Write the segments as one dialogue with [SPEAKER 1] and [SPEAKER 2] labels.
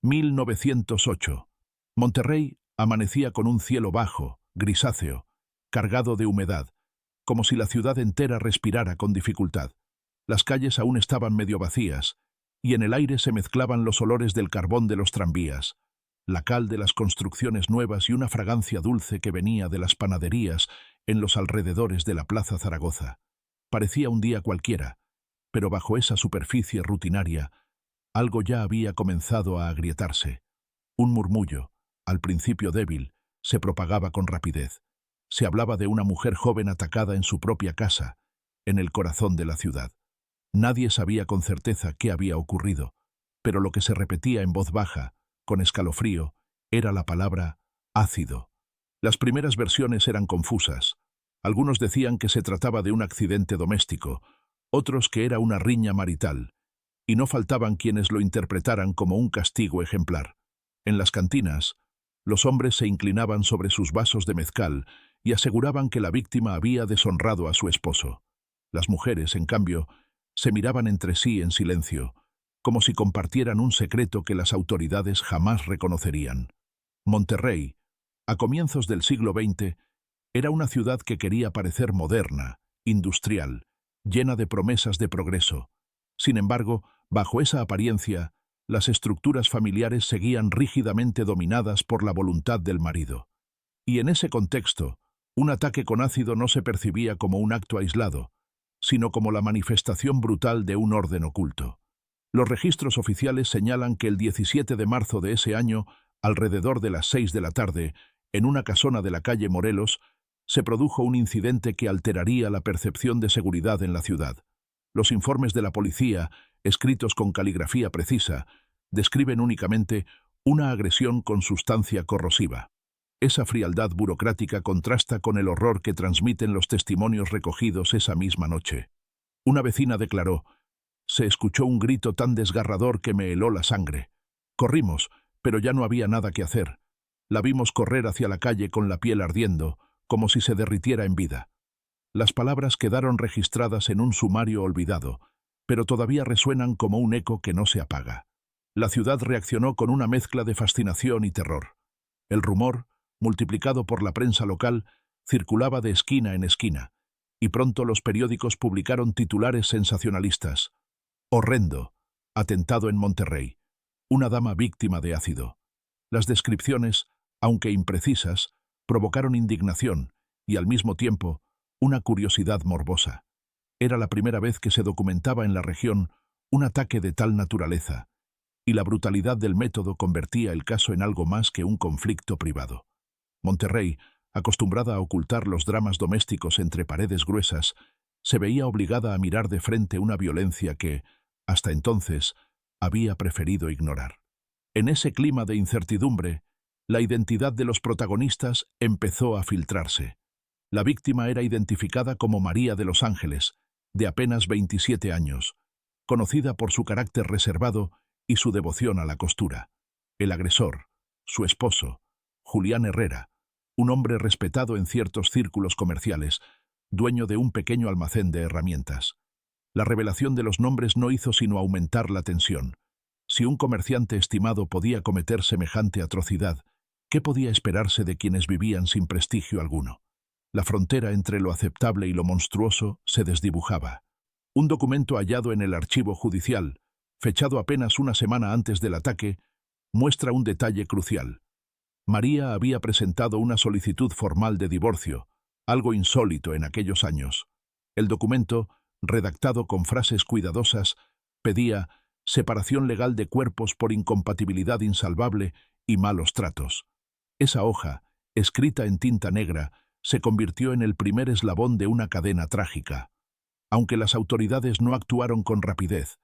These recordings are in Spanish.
[SPEAKER 1] 1908. Monterrey amanecía con un cielo bajo, grisáceo, cargado de humedad, como si la ciudad entera respirara con dificultad. Las calles aún estaban medio vacías, y en el aire se mezclaban los olores del carbón de los tranvías, la cal de las construcciones nuevas y una fragancia dulce que venía de las panaderías en los alrededores de la Plaza Zaragoza. Parecía un día cualquiera, pero bajo esa superficie rutinaria, algo ya había comenzado a agrietarse. Un murmullo, al principio débil, se propagaba con rapidez. Se hablaba de una mujer joven atacada en su propia casa, en el corazón de la ciudad. Nadie sabía con certeza qué había ocurrido, pero lo que se repetía en voz baja, con escalofrío, era la palabra ácido. Las primeras versiones eran confusas. Algunos decían que se trataba de un accidente doméstico, otros que era una riña marital, y no faltaban quienes lo interpretaran como un castigo ejemplar. En las cantinas, los hombres se inclinaban sobre sus vasos de mezcal y aseguraban que la víctima había deshonrado a su esposo. Las mujeres, en cambio, se miraban entre sí en silencio, como si compartieran un secreto que las autoridades jamás reconocerían. Monterrey, a comienzos del siglo XX, era una ciudad que quería parecer moderna, industrial, llena de promesas de progreso. Sin embargo, bajo esa apariencia, las estructuras familiares seguían rígidamente dominadas por la voluntad del marido. Y en ese contexto, un ataque con ácido no se percibía como un acto aislado, sino como la manifestación brutal de un orden oculto. Los registros oficiales señalan que el 17 de marzo de ese año, alrededor de las 6 de la tarde, en una casona de la calle Morelos, se produjo un incidente que alteraría la percepción de seguridad en la ciudad. Los informes de la policía, escritos con caligrafía precisa, describen únicamente una agresión con sustancia corrosiva. Esa frialdad burocrática contrasta con el horror que transmiten los testimonios recogidos esa misma noche. Una vecina declaró: «Se escuchó un grito tan desgarrador que me heló la sangre. Corrimos, pero ya no había nada que hacer. La vimos correr hacia la calle con la piel ardiendo, como si se derritiera en vida». Las palabras quedaron registradas en un sumario olvidado, pero todavía resuenan como un eco que no se apaga. La ciudad reaccionó con una mezcla de fascinación y terror. El rumor, multiplicado por la prensa local, circulaba de esquina en esquina, y pronto los periódicos publicaron titulares sensacionalistas. «Horrendo. Atentado en Monterrey. Una dama víctima de ácido». Las descripciones, aunque imprecisas, provocaron indignación y, al mismo tiempo, una curiosidad morbosa. Era la primera vez que se documentaba en la región un ataque de tal naturaleza, y la brutalidad del método convertía el caso en algo más que un conflicto privado. Monterrey, acostumbrada a ocultar los dramas domésticos entre paredes gruesas, se veía obligada a mirar de frente una violencia que, hasta entonces, había preferido ignorar. En ese clima de incertidumbre, la identidad de los protagonistas empezó a filtrarse. La víctima era identificada como María de los Ángeles, de apenas 27 años, conocida por su carácter reservado y su devoción a la costura. El agresor, su esposo, Julián Herrera, un hombre respetado en ciertos círculos comerciales, dueño de un pequeño almacén de herramientas. La revelación de los nombres no hizo sino aumentar la tensión. Si un comerciante estimado podía cometer semejante atrocidad, ¿qué podía esperarse de quienes vivían sin prestigio alguno? La frontera entre lo aceptable y lo monstruoso se desdibujaba. Un documento hallado en el archivo judicial, fechado apenas una semana antes del ataque, muestra un detalle crucial. María había presentado una solicitud formal de divorcio, algo insólito en aquellos años. El documento, redactado con frases cuidadosas, pedía separación legal de cuerpos por incompatibilidad insalvable y malos tratos. Esa hoja, escrita en tinta negra, se convirtió en el primer eslabón de una cadena trágica. Aunque las autoridades no actuaron con rapidez,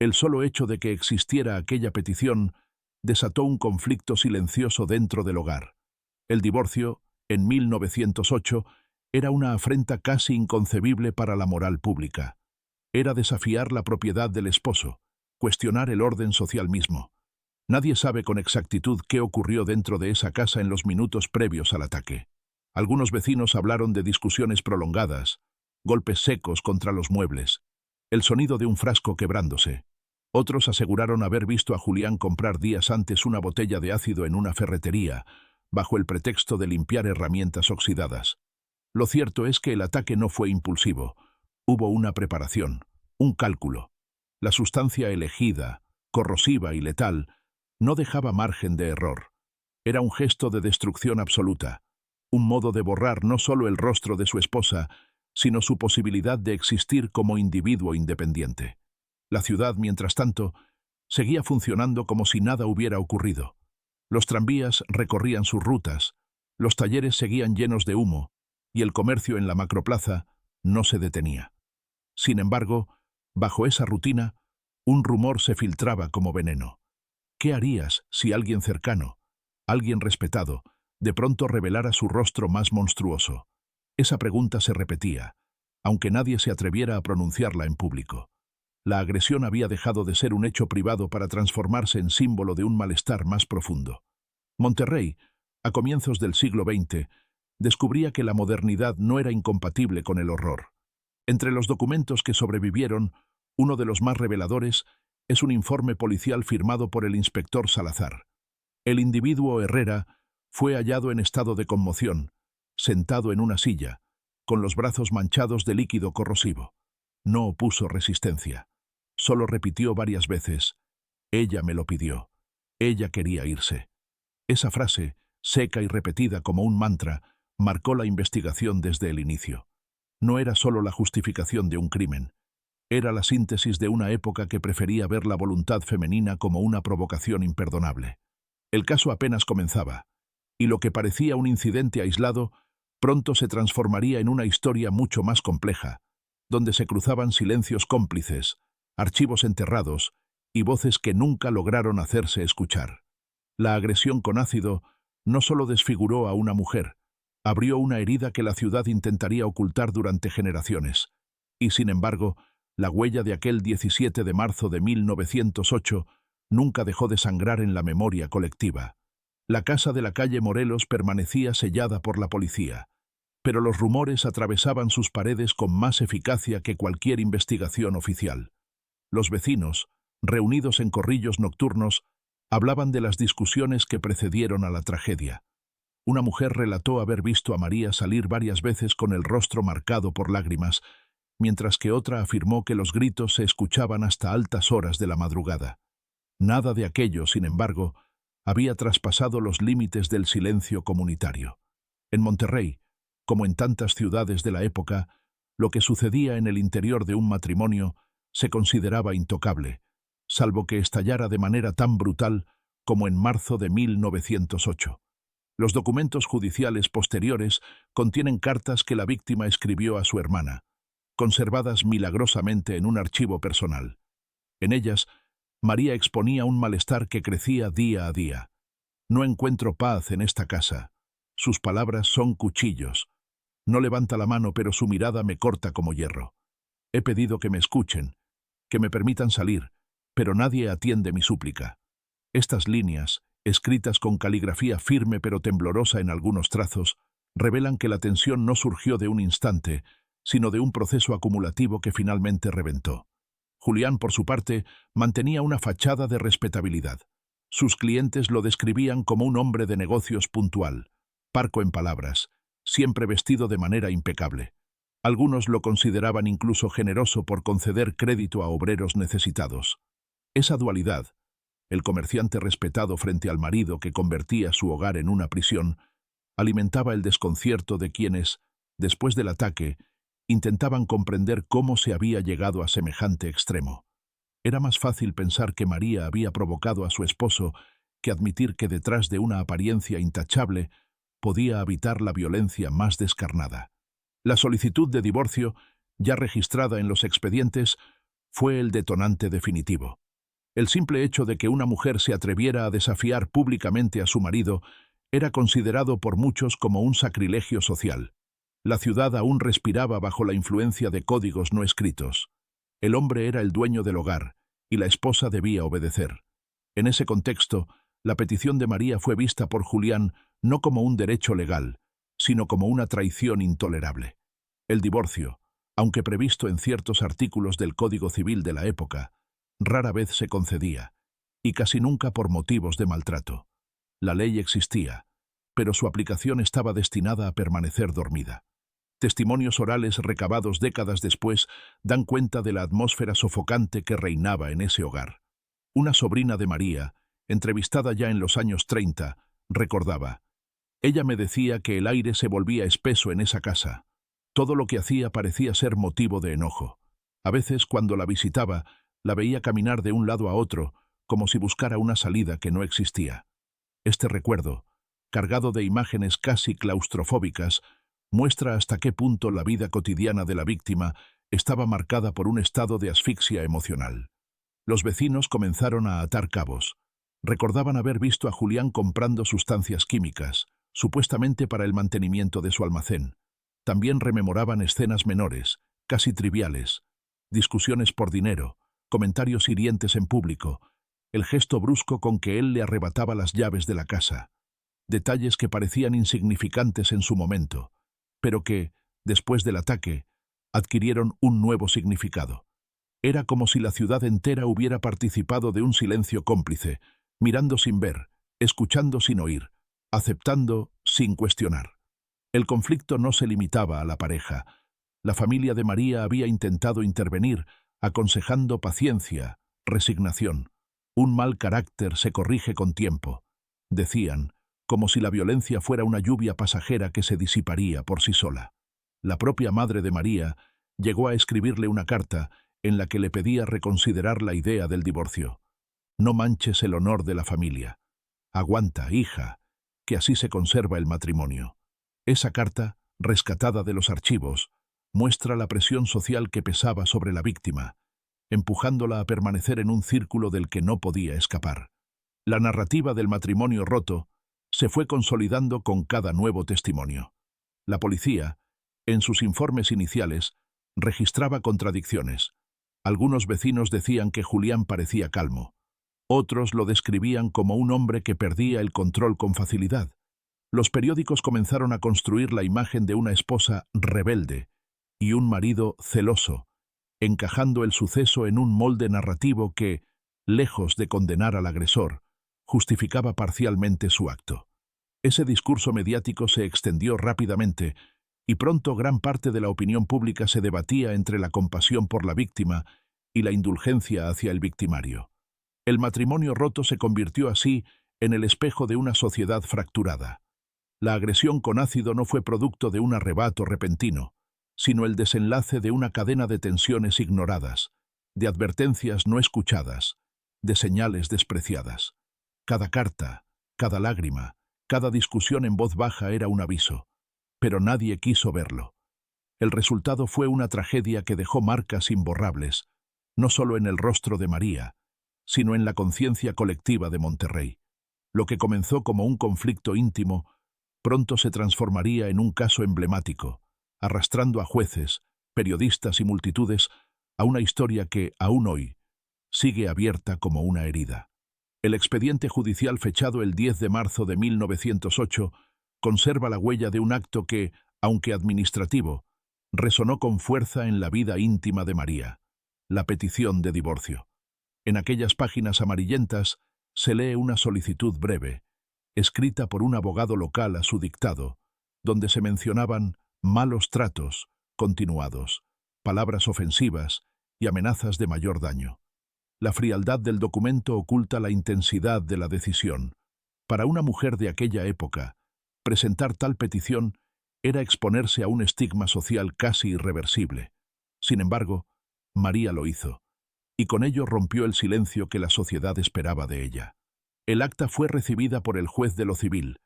[SPEAKER 1] el solo hecho de que existiera aquella petición desató un conflicto silencioso dentro del hogar. El divorcio, en 1908, era una afrenta casi inconcebible para la moral pública. Era desafiar la propiedad del esposo, cuestionar el orden social mismo. Nadie sabe con exactitud qué ocurrió dentro de esa casa en los minutos previos al ataque. Algunos vecinos hablaron de discusiones prolongadas, golpes secos contra los muebles, el sonido de un frasco quebrándose. Otros aseguraron haber visto a Julián comprar días antes una botella de ácido en una ferretería, bajo el pretexto de limpiar herramientas oxidadas. Lo cierto es que el ataque no fue impulsivo. Hubo una preparación, un cálculo. La sustancia elegida, corrosiva y letal, no dejaba margen de error. Era un gesto de destrucción absoluta, un modo de borrar no solo el rostro de su esposa, sino su posibilidad de existir como individuo independiente. La ciudad, mientras tanto, seguía funcionando como si nada hubiera ocurrido. Los tranvías recorrían sus rutas, los talleres seguían llenos de humo, y el comercio en la macroplaza no se detenía. Sin embargo, bajo esa rutina, un rumor se filtraba como veneno. ¿Qué harías si alguien cercano, alguien respetado, de pronto revelara su rostro más monstruoso? Esa pregunta se repetía, aunque nadie se atreviera a pronunciarla en público. La agresión había dejado de ser un hecho privado para transformarse en símbolo de un malestar más profundo. Monterrey, a comienzos del siglo XX, descubría que la modernidad no era incompatible con el horror. Entre los documentos que sobrevivieron, uno de los más reveladores es un informe policial firmado por el inspector Salazar. El individuo Herrera fue hallado en estado de conmoción, sentado en una silla, con los brazos manchados de líquido corrosivo. No opuso resistencia. Solo repitió varias veces: «Ella me lo pidió. Ella quería irse». Esa frase, seca y repetida como un mantra, marcó la investigación desde el inicio. No era solo la justificación de un crimen. Era la síntesis de una época que prefería ver la voluntad femenina como una provocación imperdonable. El caso apenas comenzaba, y lo que parecía un incidente aislado pronto se transformaría en una historia mucho más compleja, donde se cruzaban silencios cómplices, archivos enterrados y voces que nunca lograron hacerse escuchar. La agresión con ácido no solo desfiguró a una mujer, abrió una herida que la ciudad intentaría ocultar durante generaciones. Y sin embargo, la huella de aquel 17 de marzo de 1908 nunca dejó de sangrar en la memoria colectiva. La casa de la calle Morelos permanecía sellada por la policía, pero los rumores atravesaban sus paredes con más eficacia que cualquier investigación oficial. Los vecinos, reunidos en corrillos nocturnos, hablaban de las discusiones que precedieron a la tragedia. Una mujer relató haber visto a María salir varias veces con el rostro marcado por lágrimas, mientras que otra afirmó que los gritos se escuchaban hasta altas horas de la madrugada. Nada de aquello, sin embargo, había traspasado los límites del silencio comunitario. En Monterrey, como en tantas ciudades de la época, lo que sucedía en el interior de un matrimonio se consideraba intocable, salvo que estallara de manera tan brutal como en marzo de 1908. Los documentos judiciales posteriores contienen cartas que la víctima escribió a su hermana, conservadas milagrosamente en un archivo personal. En ellas, María exponía un malestar que crecía día a día. «No encuentro paz en esta casa. Sus palabras son cuchillos. No levanta la mano, pero su mirada me corta como hierro. He pedido que me escuchen, que me permitan salir, pero nadie atiende mi súplica». Estas líneas, escritas con caligrafía firme pero temblorosa en algunos trazos, revelan que la tensión no surgió de un instante, sino de un proceso acumulativo que finalmente reventó. Julián, por su parte, mantenía una fachada de respetabilidad. Sus clientes lo describían como un hombre de negocios puntual, parco en palabras, siempre vestido de manera impecable. Algunos lo consideraban incluso generoso por conceder crédito a obreros necesitados. Esa dualidad, el comerciante respetado frente al marido que convertía su hogar en una prisión, alimentaba el desconcierto de quienes, después del ataque, intentaban comprender cómo se había llegado a semejante extremo. Era más fácil pensar que María había provocado a su esposo que admitir que detrás de una apariencia intachable podía habitar la violencia más descarnada. La solicitud de divorcio, ya registrada en los expedientes, fue el detonante definitivo. El simple hecho de que una mujer se atreviera a desafiar públicamente a su marido era considerado por muchos como un sacrilegio social. La ciudad aún respiraba bajo la influencia de códigos no escritos. El hombre era el dueño del hogar, y la esposa debía obedecer. En ese contexto, la petición de María fue vista por Julián no como un derecho legal, sino como una traición intolerable. El divorcio, aunque previsto en ciertos artículos del Código Civil de la época, rara vez se concedía, y casi nunca por motivos de maltrato. La ley existía, pero su aplicación estaba destinada a permanecer dormida. Testimonios orales recabados décadas después dan cuenta de la atmósfera sofocante que reinaba en ese hogar. Una sobrina de María, entrevistada ya en los años 30, recordaba: «Ella me decía que el aire se volvía espeso en esa casa. Todo lo que hacía parecía ser motivo de enojo. A veces, cuando la visitaba, la veía caminar de un lado a otro, como si buscara una salida que no existía». Este recuerdo, cargado de imágenes casi claustrofóbicas, muestra hasta qué punto la vida cotidiana de la víctima estaba marcada por un estado de asfixia emocional. Los vecinos comenzaron a atar cabos. Recordaban haber visto a Julián comprando sustancias químicas, supuestamente para el mantenimiento de su almacén. También rememoraban escenas menores, casi triviales: discusiones por dinero, comentarios hirientes en público, el gesto brusco con que él le arrebataba las llaves de la casa. Detalles que parecían insignificantes en su momento, pero que, después del ataque, adquirieron un nuevo significado. Era como si la ciudad entera hubiera participado de un silencio cómplice, mirando sin ver, escuchando sin oír, aceptando sin cuestionar. El conflicto no se limitaba a la pareja. La familia de María había intentado intervenir, aconsejando paciencia, resignación. Un mal carácter se corrige con tiempo, decían, como si la violencia fuera una lluvia pasajera que se disiparía por sí sola. La propia madre de María llegó a escribirle una carta en la que le pedía reconsiderar la idea del divorcio. «No manches el honor de la familia. Aguanta, hija, que así se conserva el matrimonio». Esa carta, rescatada de los archivos, muestra la presión social que pesaba sobre la víctima, empujándola a permanecer en un círculo del que no podía escapar. La narrativa del matrimonio roto se fue consolidando con cada nuevo testimonio. La policía, en sus informes iniciales, registraba contradicciones. Algunos vecinos decían que Julián parecía calmo. Otros lo describían como un hombre que perdía el control con facilidad. Los periódicos comenzaron a construir la imagen de una esposa rebelde y un marido celoso, encajando el suceso en un molde narrativo que, lejos de condenar al agresor, justificaba parcialmente su acto. Ese discurso mediático se extendió rápidamente y pronto gran parte de la opinión pública se debatía entre la compasión por la víctima y la indulgencia hacia el victimario. El matrimonio roto se convirtió así en el espejo de una sociedad fracturada. La agresión con ácido no fue producto de un arrebato repentino, sino el desenlace de una cadena de tensiones ignoradas, de advertencias no escuchadas, de señales despreciadas. Cada carta, cada lágrima, cada discusión en voz baja era un aviso, pero nadie quiso verlo. El resultado fue una tragedia que dejó marcas imborrables, no solo en el rostro de María, sino en la conciencia colectiva de Monterrey. Lo que comenzó como un conflicto íntimo, pronto se transformaría en un caso emblemático, arrastrando a jueces, periodistas y multitudes a una historia que, aún hoy, sigue abierta como una herida. El expediente judicial fechado el 10 de marzo de 1908 conserva la huella de un acto que, aunque administrativo, resonó con fuerza en la vida íntima de María: la petición de divorcio. En aquellas páginas amarillentas se lee una solicitud breve, escrita por un abogado local a su dictado, donde se mencionaban malos tratos continuados, palabras ofensivas y amenazas de mayor daño. La frialdad del documento oculta la intensidad de la decisión. Para una mujer de aquella época, presentar tal petición era exponerse a un estigma social casi irreversible. Sin embargo, María lo hizo, y con ello rompió el silencio que la sociedad esperaba de ella. El acta fue recibida por el juez de lo civil,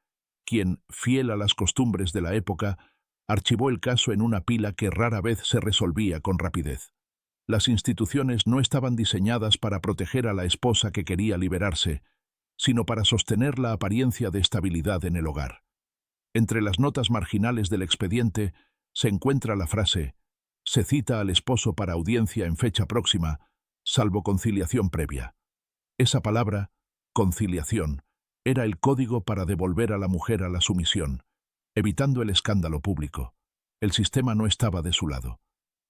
[SPEAKER 1] quien, fiel a las costumbres de la época, archivó el caso en una pila que rara vez se resolvía con rapidez. Las instituciones no estaban diseñadas para proteger a la esposa que quería liberarse, sino para sostener la apariencia de estabilidad en el hogar. Entre las notas marginales del expediente se encuentra la frase: «Se cita al esposo para audiencia en fecha próxima, salvo conciliación previa». Esa palabra, conciliación, era el código para devolver a la mujer a la sumisión, evitando el escándalo público. El sistema no estaba de su lado.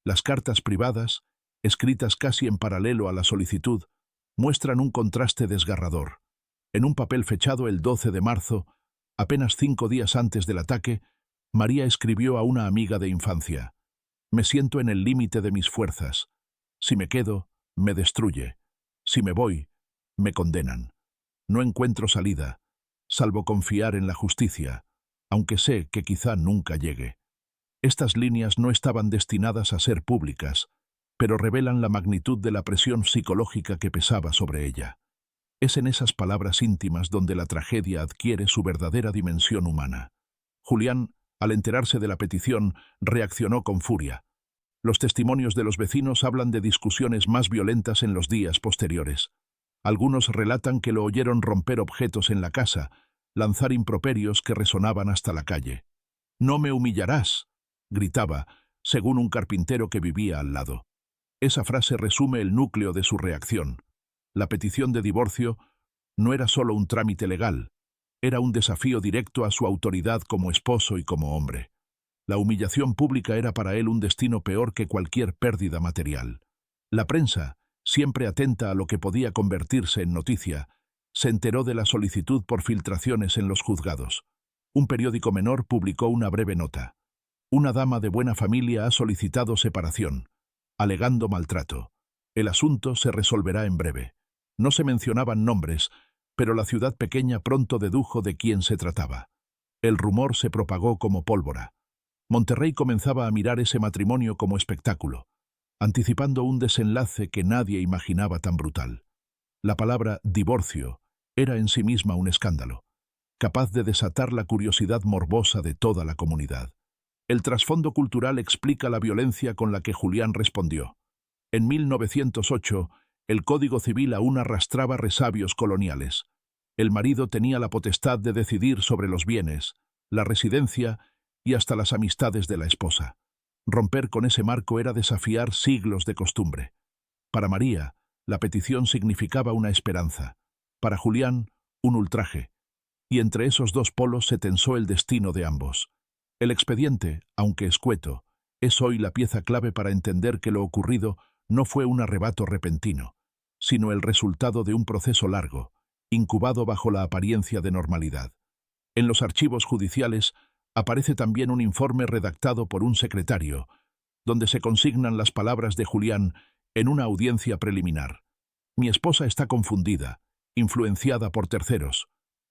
[SPEAKER 1] Las cartas privadas, escritas casi en paralelo a la solicitud, muestran un contraste desgarrador. En un papel fechado el 12 de marzo, apenas 5 días antes del ataque, María escribió a una amiga de infancia: «Me siento en el límite de mis fuerzas. Si me quedo, me destruye. Si me voy, me condenan. No encuentro salida, salvo confiar en la justicia, aunque sé que quizá nunca llegue». Estas líneas no estaban destinadas a ser públicas, pero revelan la magnitud de la presión psicológica que pesaba sobre ella. Es en esas palabras íntimas donde la tragedia adquiere su verdadera dimensión humana. Julián, al enterarse de la petición, reaccionó con furia. Los testimonios de los vecinos hablan de discusiones más violentas en los días posteriores. Algunos relatan que lo oyeron romper objetos en la casa, lanzar improperios que resonaban hasta la calle. «No me humillarás», gritaba, según un carpintero que vivía al lado. Esa frase resume el núcleo de su reacción. La petición de divorcio no era solo un trámite legal, era un desafío directo a su autoridad como esposo y como hombre. La humillación pública era para él un destino peor que cualquier pérdida material. La prensa, siempre atenta a lo que podía convertirse en noticia, se enteró de la solicitud por filtraciones en los juzgados. Un periódico menor publicó una breve nota: «Una dama de buena familia ha solicitado separación, alegando maltrato. El asunto se resolverá en breve». No se mencionaban nombres, pero la ciudad pequeña pronto dedujo de quién se trataba. El rumor se propagó como pólvora. Monterrey comenzaba a mirar ese matrimonio como espectáculo, anticipando un desenlace que nadie imaginaba tan brutal. La palabra divorcio era en sí misma un escándalo, capaz de desatar la curiosidad morbosa de toda la comunidad. El trasfondo cultural explica la violencia con la que Julián respondió. En 1908, el Código Civil aún arrastraba resabios coloniales. El marido tenía la potestad de decidir sobre los bienes, la residencia y hasta las amistades de la esposa. Romper con ese marco era desafiar siglos de costumbre. Para María, la petición significaba una esperanza. Para Julián, un ultraje. Y entre esos dos polos se tensó el destino de ambos. El expediente, aunque escueto, es hoy la pieza clave para entender que lo ocurrido no fue un arrebato repentino, sino el resultado de un proceso largo, incubado bajo la apariencia de normalidad. En los archivos judiciales aparece también un informe redactado por un secretario, donde se consignan las palabras de Julián en una audiencia preliminar. «Mi esposa está confundida, influenciada por terceros.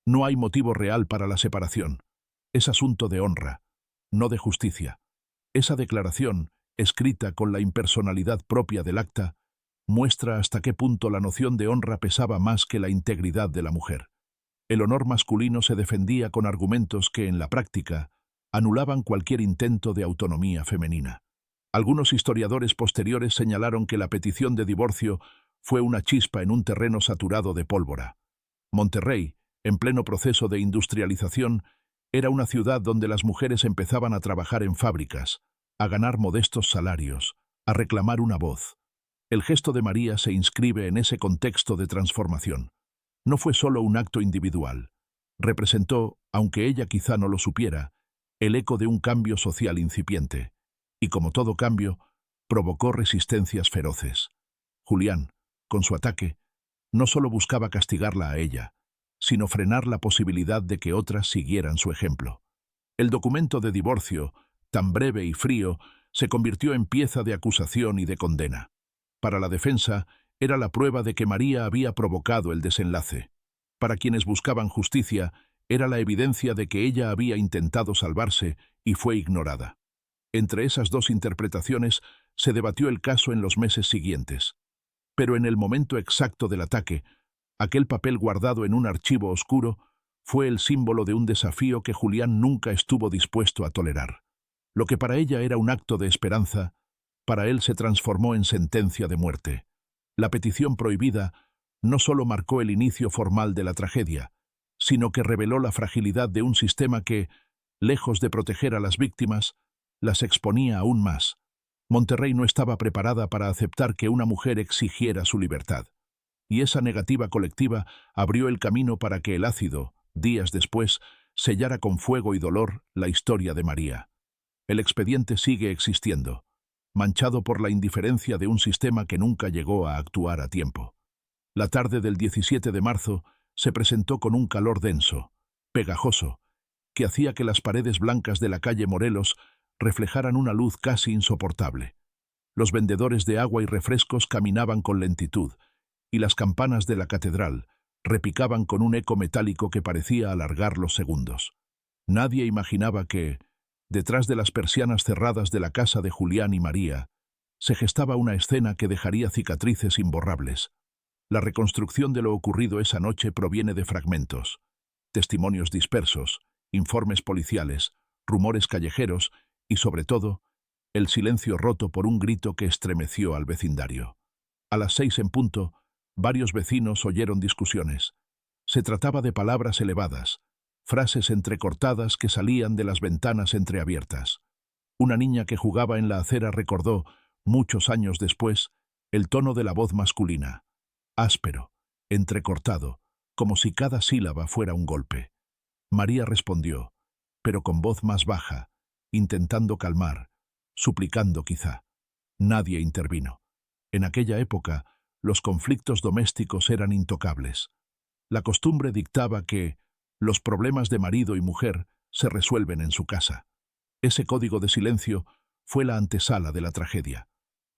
[SPEAKER 1] No hay motivo real para la separación. Es asunto de honra, no de justicia». Esa declaración, escrita con la impersonalidad propia del acta, muestra hasta qué punto la noción de honra pesaba más que la integridad de la mujer. El honor masculino se defendía con argumentos que, en la práctica, anulaban cualquier intento de autonomía femenina. Algunos historiadores posteriores señalaron que la petición de divorcio fue una chispa en un terreno saturado de pólvora. Monterrey, en pleno proceso de industrialización, era una ciudad donde las mujeres empezaban a trabajar en fábricas, a ganar modestos salarios, a reclamar una voz. El gesto de María se inscribe en ese contexto de transformación. No fue solo un acto individual. Representó, aunque ella quizá no lo supiera, el eco de un cambio social incipiente. Y como todo cambio, provocó resistencias feroces. Julián, con su ataque, no solo buscaba castigarla a ella, sino frenar la posibilidad de que otras siguieran su ejemplo. El documento de divorcio, tan breve y frío, se convirtió en pieza de acusación y de condena. Para la defensa, era la prueba de que María había provocado el desenlace. Para quienes buscaban justicia, era la evidencia de que ella había intentado salvarse y fue ignorada. Entre esas dos interpretaciones se debatió el caso en los meses siguientes. Pero en el momento exacto del ataque, aquel papel guardado en un archivo oscuro fue el símbolo de un desafío que Julián nunca estuvo dispuesto a tolerar. Lo que para ella era un acto de esperanza, para él se transformó en sentencia de muerte. La petición prohibida no solo marcó el inicio formal de la tragedia, sino que reveló la fragilidad de un sistema que, lejos de proteger a las víctimas, las exponía aún más. Monterrey no estaba preparada para aceptar que una mujer exigiera su libertad. Y esa negativa colectiva abrió el camino para que el ácido, días después, sellara con fuego y dolor la historia de María. El expediente sigue existiendo, manchado por la indiferencia de un sistema que nunca llegó a actuar a tiempo. La tarde del 17 de marzo se presentó con un calor denso, pegajoso, que hacía que las paredes blancas de la calle Morelos reflejaran una luz casi insoportable. Los vendedores de agua y refrescos caminaban con lentitud, y las campanas de la catedral repicaban con un eco metálico que parecía alargar los segundos. Nadie imaginaba que, detrás de las persianas cerradas de la casa de Julián y María, se gestaba una escena que dejaría cicatrices imborrables. La reconstrucción de lo ocurrido esa noche proviene de fragmentos, testimonios dispersos, informes policiales, rumores callejeros y, sobre todo, el silencio roto por un grito que estremeció al vecindario. A las 6 en punto, varios vecinos oyeron discusiones. Se trataba de palabras elevadas, frases entrecortadas que salían de las ventanas entreabiertas. Una niña que jugaba en la acera recordó, muchos años después, el tono de la voz masculina, áspero, entrecortado, como si cada sílaba fuera un golpe. María respondió, pero con voz más baja, intentando calmar, suplicando quizá. Nadie intervino. En aquella época, los conflictos domésticos eran intocables. La costumbre dictaba que los problemas de marido y mujer se resuelven en su casa. Ese código de silencio fue la antesala de la tragedia.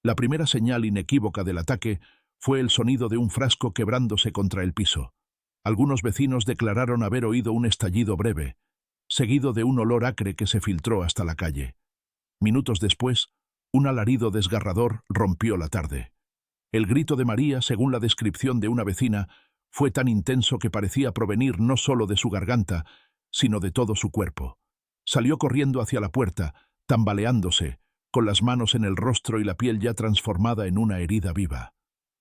[SPEAKER 1] La primera señal inequívoca del ataque fue el sonido de un frasco quebrándose contra el piso. Algunos vecinos declararon haber oído un estallido breve, seguido de un olor acre que se filtró hasta la calle. Minutos después, un alarido desgarrador rompió la tarde. El grito de María, según la descripción de una vecina, fue tan intenso que parecía provenir no solo de su garganta, sino de todo su cuerpo. Salió corriendo hacia la puerta, tambaleándose, con las manos en el rostro y la piel ya transformada en una herida viva.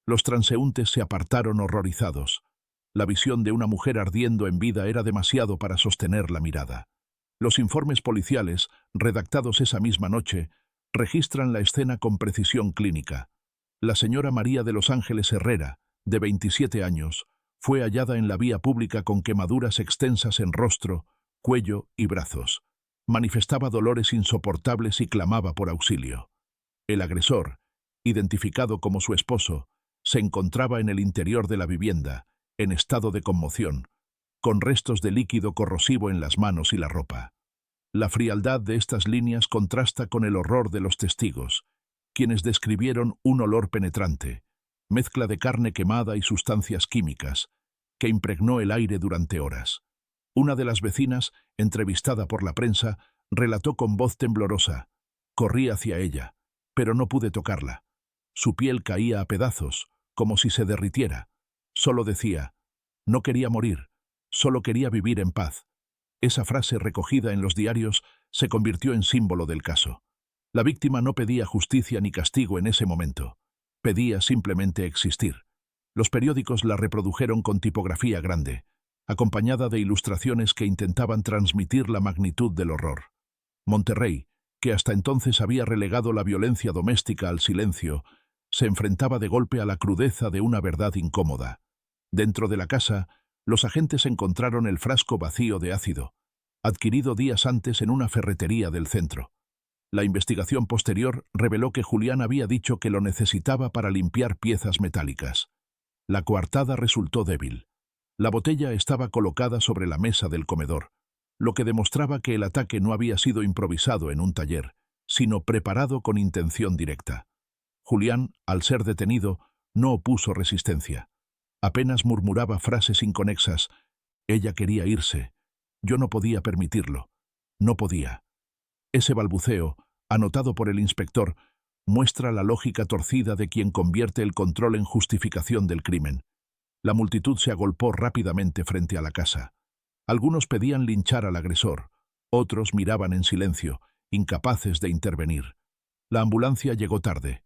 [SPEAKER 1] Los transeúntes se apartaron horrorizados. La visión de una mujer ardiendo en vida era demasiado para sostener la mirada. Los informes policiales, redactados esa misma noche, registran la escena con precisión clínica. La señora María de los Ángeles Herrera, de 27 años, fue hallada en la vía pública con quemaduras extensas en rostro, cuello y brazos. Manifestaba dolores insoportables y clamaba por auxilio. El agresor, identificado como su esposo, se encontraba en el interior de la vivienda, en estado de conmoción, con restos de líquido corrosivo en las manos y la ropa. La frialdad de estas líneas contrasta con el horror de los testigos, quienes describieron un olor penetrante, mezcla de carne quemada y sustancias químicas, que impregnó el aire durante horas. Una de las vecinas, entrevistada por la prensa, relató con voz temblorosa: «Corrí hacia ella, pero no pude tocarla. Su piel caía a pedazos, como si se derritiera. Solo decía, no quería morir, solo quería vivir en paz». Esa frase recogida en los diarios se convirtió en símbolo del caso. La víctima no pedía justicia ni castigo en ese momento. Pedía simplemente existir. Los periódicos la reprodujeron con tipografía grande, acompañada de ilustraciones que intentaban transmitir la magnitud del horror. Monterrey, que hasta entonces había relegado la violencia doméstica al silencio, se enfrentaba de golpe a la crudeza de una verdad incómoda. Dentro de la casa, los agentes encontraron el frasco vacío de ácido, adquirido días antes en una ferretería del centro. La investigación posterior reveló que Julián había dicho que lo necesitaba para limpiar piezas metálicas. La coartada resultó débil. La botella estaba colocada sobre la mesa del comedor, lo que demostraba que el ataque no había sido improvisado en un taller, sino preparado con intención directa. Julián, al ser detenido, no opuso resistencia. Apenas murmuraba frases inconexas. Ella quería irse. Yo no podía permitirlo. No podía. Ese balbuceo, anotado por el inspector, muestra la lógica torcida de quien convierte el control en justificación del crimen. La multitud se agolpó rápidamente frente a la casa. Algunos pedían linchar al agresor, otros miraban en silencio, incapaces de intervenir. La ambulancia llegó tarde.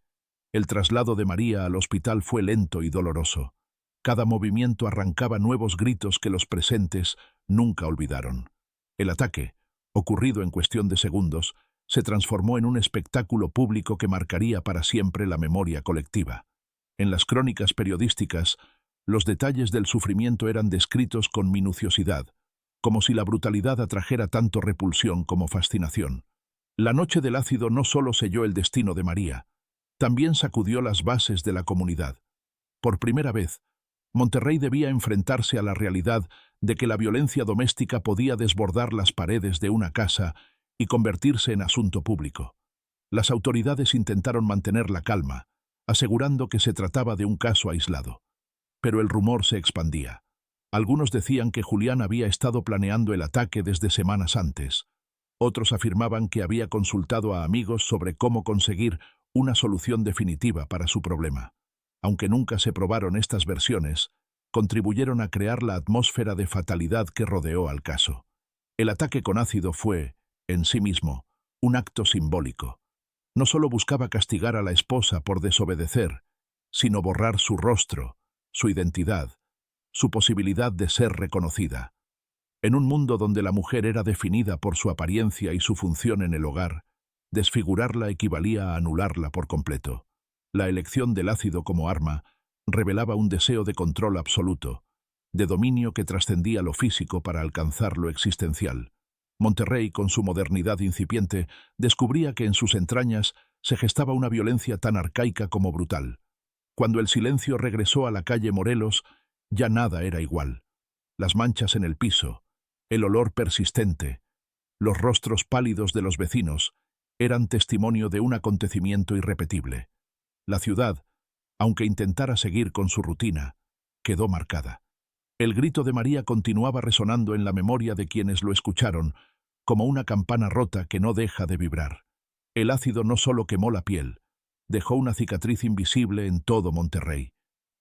[SPEAKER 1] El traslado de María al hospital fue lento y doloroso. Cada movimiento arrancaba nuevos gritos que los presentes nunca olvidaron. El ataque, ocurrido en cuestión de segundos, se transformó en un espectáculo público que marcaría para siempre la memoria colectiva. En las crónicas periodísticas, los detalles del sufrimiento eran descritos con minuciosidad, como si la brutalidad atrajera tanto repulsión como fascinación. La noche del ácido no solo selló el destino de María, también sacudió las bases de la comunidad. Por primera vez, Monterrey debía enfrentarse a la realidad de que la violencia doméstica podía desbordar las paredes de una casa y convertirse en asunto público. Las autoridades intentaron mantener la calma, asegurando que se trataba de un caso aislado. Pero el rumor se expandía. Algunos decían que Julián había estado planeando el ataque desde semanas antes. Otros afirmaban que había consultado a amigos sobre cómo conseguir una solución definitiva para su problema. Aunque nunca se probaron estas versiones, contribuyeron a crear la atmósfera de fatalidad que rodeó al caso. El ataque con ácido fue, en sí mismo, un acto simbólico. No solo buscaba castigar a la esposa por desobedecer, sino borrar su rostro, su identidad, su posibilidad de ser reconocida. En un mundo donde la mujer era definida por su apariencia y su función en el hogar, desfigurarla equivalía a anularla por completo. La elección del ácido como arma revelaba un deseo de control absoluto, de dominio que trascendía lo físico para alcanzar lo existencial. Monterrey, con su modernidad incipiente, descubría que en sus entrañas se gestaba una violencia tan arcaica como brutal. Cuando el silencio regresó a la calle Morelos, ya nada era igual. Las manchas en el piso, el olor persistente, los rostros pálidos de los vecinos, eran testimonio de un acontecimiento irrepetible. La ciudad, aunque intentara seguir con su rutina, quedó marcada. El grito de María continuaba resonando en la memoria de quienes lo escucharon, como una campana rota que no deja de vibrar. El ácido no solo quemó la piel, dejó una cicatriz invisible en todo Monterrey.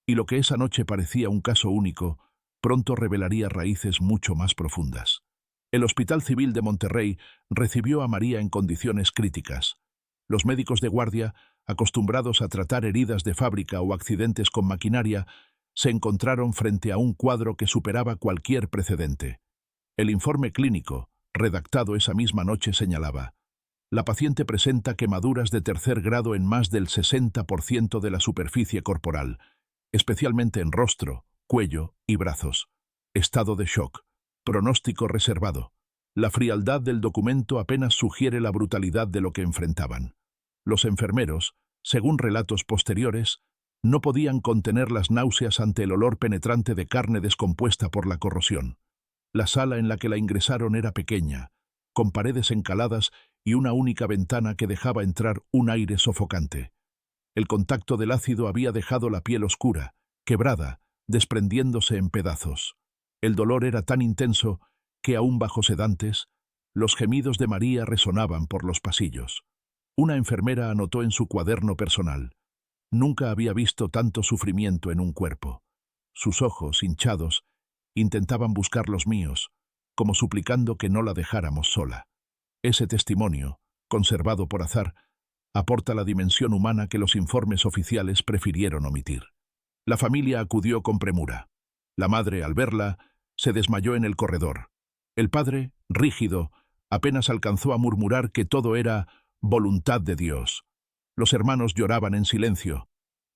[SPEAKER 1] Y lo que esa noche parecía un caso único, pronto revelaría raíces mucho más profundas. El Hospital Civil de Monterrey recibió a María en condiciones críticas. Los médicos de guardia, acostumbrados a tratar heridas de fábrica o accidentes con maquinaria, se encontraron frente a un cuadro que superaba cualquier precedente. El informe clínico, redactado esa misma noche, señalaba: la paciente presenta quemaduras de tercer grado en más del 60% de la superficie corporal, especialmente en rostro, cuello y brazos. Estado de shock. Pronóstico reservado. La frialdad del documento apenas sugiere la brutalidad de lo que enfrentaban. Los enfermeros, según relatos posteriores, no podían contener las náuseas ante el olor penetrante de carne descompuesta por la corrosión. La sala en la que la ingresaron era pequeña, con paredes encaladas y una única ventana que dejaba entrar un aire sofocante. El contacto del ácido había dejado la piel oscura, quebrada, desprendiéndose en pedazos. El dolor era tan intenso que, aún bajo sedantes, los gemidos de María resonaban por los pasillos. Una enfermera anotó en su cuaderno personal: nunca había visto tanto sufrimiento en un cuerpo. Sus ojos, hinchados, intentaban buscar los míos, como suplicando que no la dejáramos sola. Ese testimonio, conservado por azar, aporta la dimensión humana que los informes oficiales prefirieron omitir. La familia acudió con premura. La madre, al verla, se desmayó en el corredor. El padre, rígido, apenas alcanzó a murmurar que todo era voluntad de Dios. Los hermanos lloraban en silencio,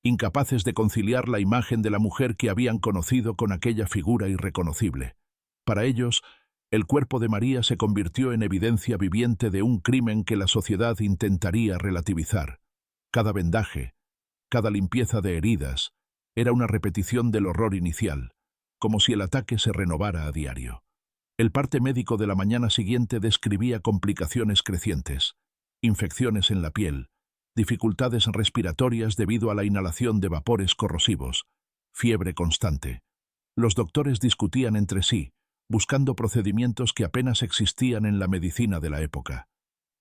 [SPEAKER 1] incapaces de conciliar la imagen de la mujer que habían conocido con aquella figura irreconocible. Para ellos, el cuerpo de María se convirtió en evidencia viviente de un crimen que la sociedad intentaría relativizar. Cada vendaje, cada limpieza de heridas, era una repetición del horror inicial, como si el ataque se renovara a diario. El parte médico de la mañana siguiente describía complicaciones crecientes: infecciones en la piel, dificultades respiratorias debido a la inhalación de vapores corrosivos, fiebre constante. Los doctores discutían entre sí, buscando procedimientos que apenas existían en la medicina de la época.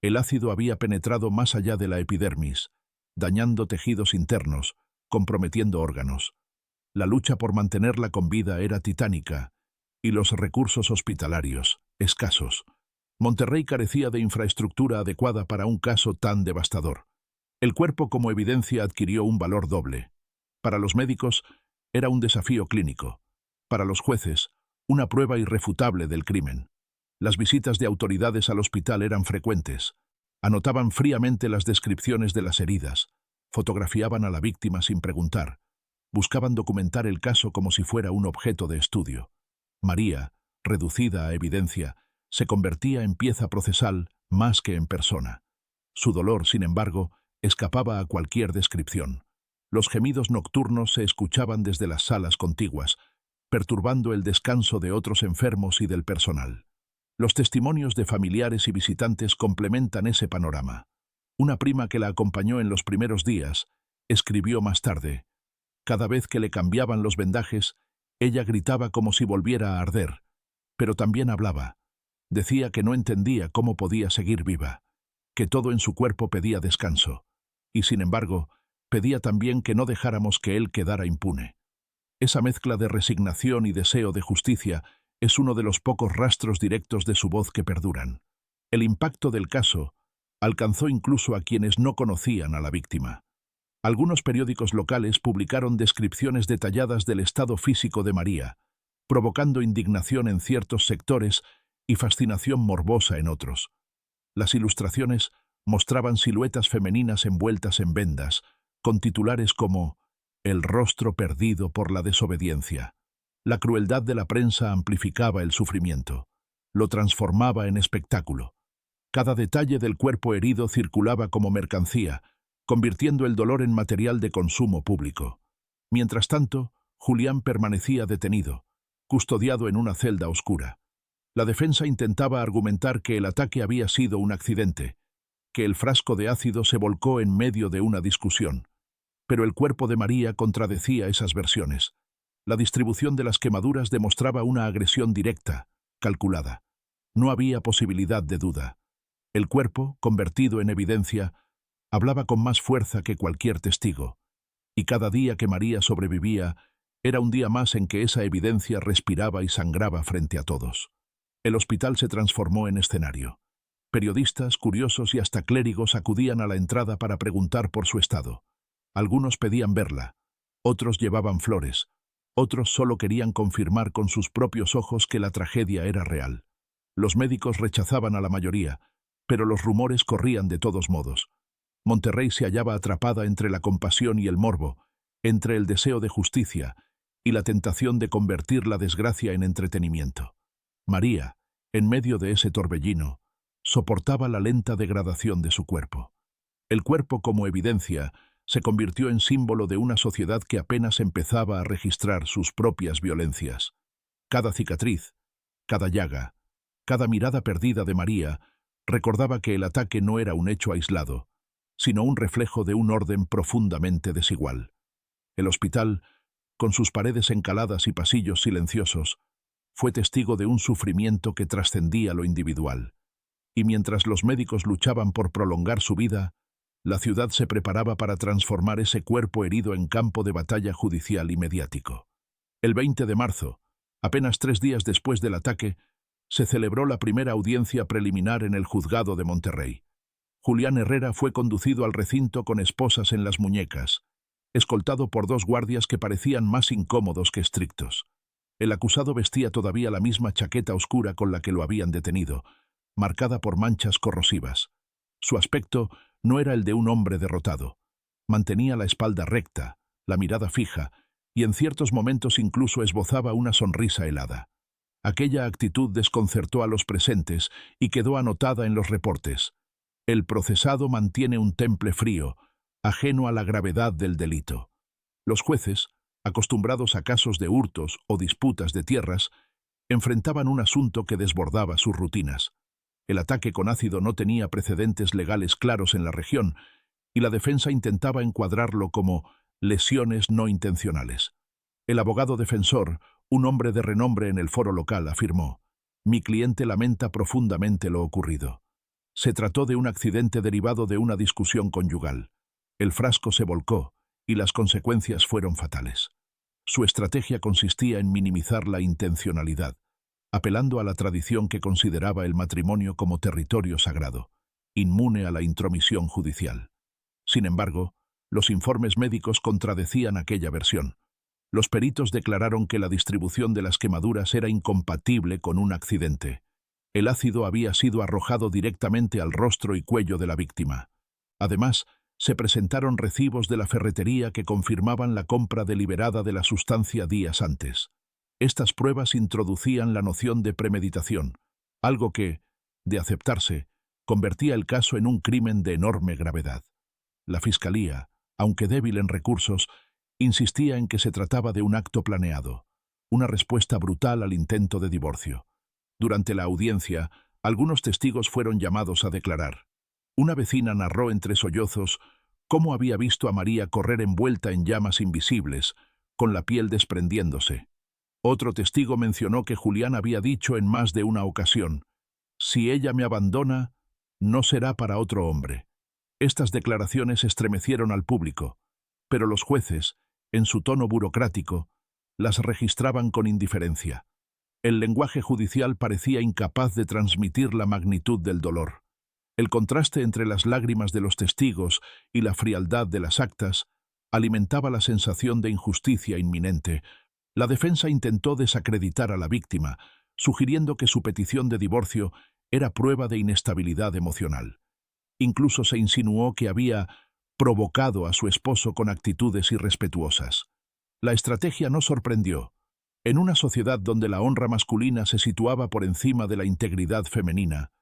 [SPEAKER 1] El ácido había penetrado más allá de la epidermis, dañando tejidos internos, comprometiendo órganos. La lucha por mantenerla con vida era titánica, y los recursos hospitalarios, escasos. Monterrey carecía de infraestructura adecuada para un caso tan devastador. El cuerpo como evidencia adquirió un valor doble. Para los médicos, era un desafío clínico. Para los jueces, una prueba irrefutable del crimen. Las visitas de autoridades al hospital eran frecuentes. Anotaban fríamente las descripciones de las heridas, fotografiaban a la víctima sin preguntar, buscaban documentar el caso como si fuera un objeto de estudio. María, reducida a evidencia, se convertía en pieza procesal más que en persona. Su dolor, sin embargo, escapaba a cualquier descripción. Los gemidos nocturnos se escuchaban desde las salas contiguas, perturbando el descanso de otros enfermos y del personal. Los testimonios de familiares y visitantes complementan ese panorama. Una prima que la acompañó en los primeros días escribió más tarde: cada vez que le cambiaban los vendajes, ella gritaba como si volviera a arder, pero también hablaba. Decía que no entendía cómo podía seguir viva, que todo en su cuerpo pedía descanso, y sin embargo, pedía también que no dejáramos que él quedara impune. Esa mezcla de resignación y deseo de justicia es uno de los pocos rastros directos de su voz que perduran. El impacto del caso alcanzó incluso a quienes no conocían a la víctima. Algunos periódicos locales publicaron descripciones detalladas del estado físico de María, provocando indignación en ciertos sectores y fascinación morbosa en otros. Las ilustraciones mostraban siluetas femeninas envueltas en vendas, con titulares como «El rostro perdido por la desobediencia». La crueldad de la prensa amplificaba el sufrimiento, lo transformaba en espectáculo. Cada detalle del cuerpo herido circulaba como mercancía, convirtiendo el dolor en material de consumo público. Mientras tanto, Julián permanecía detenido, custodiado en una celda oscura. La defensa intentaba argumentar que el ataque había sido un accidente, que el frasco de ácido se volcó en medio de una discusión. Pero el cuerpo de María contradecía esas versiones. La distribución de las quemaduras demostraba una agresión directa, calculada. No había posibilidad de duda. El cuerpo, convertido en evidencia, hablaba con más fuerza que cualquier testigo, y cada día que María sobrevivía era un día más en que esa evidencia respiraba y sangraba frente a todos. El hospital se transformó en escenario. Periodistas, curiosos y hasta clérigos acudían a la entrada para preguntar por su estado. Algunos pedían verla, otros llevaban flores, otros solo querían confirmar con sus propios ojos que la tragedia era real. Los médicos rechazaban a la mayoría, pero los rumores corrían de todos modos. Monterrey se hallaba atrapada entre la compasión y el morbo, entre el deseo de justicia y la tentación de convertir la desgracia en entretenimiento. María, en medio de ese torbellino, soportaba la lenta degradación de su cuerpo. El cuerpo como evidencia se convirtió en símbolo de una sociedad que apenas empezaba a registrar sus propias violencias. Cada cicatriz, cada llaga, cada mirada perdida de María recordaba que el ataque no era un hecho aislado, sino un reflejo de un orden profundamente desigual. El hospital, con sus paredes encaladas y pasillos silenciosos, fue testigo de un sufrimiento que trascendía lo individual. Y mientras los médicos luchaban por prolongar su vida, la ciudad se preparaba para transformar ese cuerpo herido en campo de batalla judicial y mediático. El 20 de marzo, apenas 3 días después del ataque, se celebró la primera audiencia preliminar en el juzgado de Monterrey. Julián Herrera fue conducido al recinto con esposas en las muñecas, escoltado por 2 guardias que parecían más incómodos que estrictos. El acusado vestía todavía la misma chaqueta oscura con la que lo habían detenido, marcada por manchas corrosivas. Su aspecto no era el de un hombre derrotado. Mantenía la espalda recta, la mirada fija, y en ciertos momentos incluso esbozaba una sonrisa helada. Aquella actitud desconcertó a los presentes y quedó anotada en los reportes. El procesado mantiene un temple frío, ajeno a la gravedad del delito. Los jueces, acostumbrados a casos de hurtos o disputas de tierras, enfrentaban un asunto que desbordaba sus rutinas. El ataque con ácido no tenía precedentes legales claros en la región, y la defensa intentaba encuadrarlo como lesiones no intencionales. El abogado defensor, un hombre de renombre en el foro local, afirmó: «Mi cliente lamenta profundamente lo ocurrido. Se trató de un accidente derivado de una discusión conyugal. El frasco se volcó y las consecuencias fueron fatales. Su estrategia consistía en minimizar la intencionalidad, apelando a la tradición que consideraba el matrimonio como territorio sagrado, inmune a la intromisión judicial. Sin embargo, los informes médicos contradecían aquella versión. Los peritos declararon que la distribución de las quemaduras era incompatible con un accidente. El ácido había sido arrojado directamente al rostro y cuello de la víctima. Además, se presentaron recibos de la ferretería que confirmaban la compra deliberada de la sustancia días antes. Estas pruebas introducían la noción de premeditación, algo que, de aceptarse, convertía el caso en un crimen de enorme gravedad. La Fiscalía, aunque débil en recursos, insistía en que se trataba de un acto planeado, una respuesta brutal al intento de divorcio. Durante la audiencia, algunos testigos fueron llamados a declarar. Una vecina narró entre sollozos cómo había visto a María correr envuelta en llamas invisibles, con la piel desprendiéndose. Otro testigo mencionó que Julián había dicho en más de una ocasión: «Si ella me abandona, no será para otro hombre». Estas declaraciones estremecieron al público, pero los jueces, en su tono burocrático, las registraban con indiferencia. El lenguaje judicial parecía incapaz de transmitir la magnitud del dolor. El contraste entre las lágrimas de los testigos y la frialdad de las actas alimentaba la sensación de injusticia inminente. La defensa intentó desacreditar a la víctima, sugiriendo que su petición de divorcio era prueba de inestabilidad emocional. Incluso se insinuó que había provocado a su esposo con actitudes irrespetuosas. La estrategia no sorprendió. En una sociedad donde la honra masculina se situaba por encima de la integridad femenina,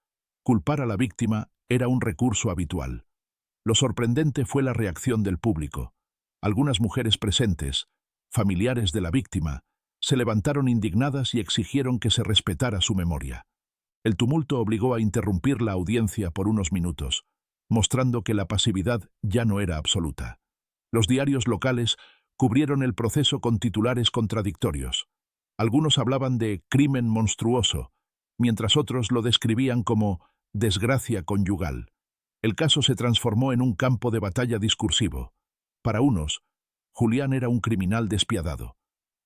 [SPEAKER 1] culpar a la víctima era un recurso habitual. Lo sorprendente fue la reacción del público. Algunas mujeres presentes, familiares de la víctima, se levantaron indignadas y exigieron que se respetara su memoria. El tumulto obligó a interrumpir la audiencia por unos minutos, mostrando que la pasividad ya no era absoluta. Los diarios locales cubrieron el proceso con titulares contradictorios. Algunos hablaban de crimen monstruoso, mientras otros lo describían como desgracia conyugal. El caso se transformó en un campo de batalla discursivo. Para unos, Julián era un criminal despiadado.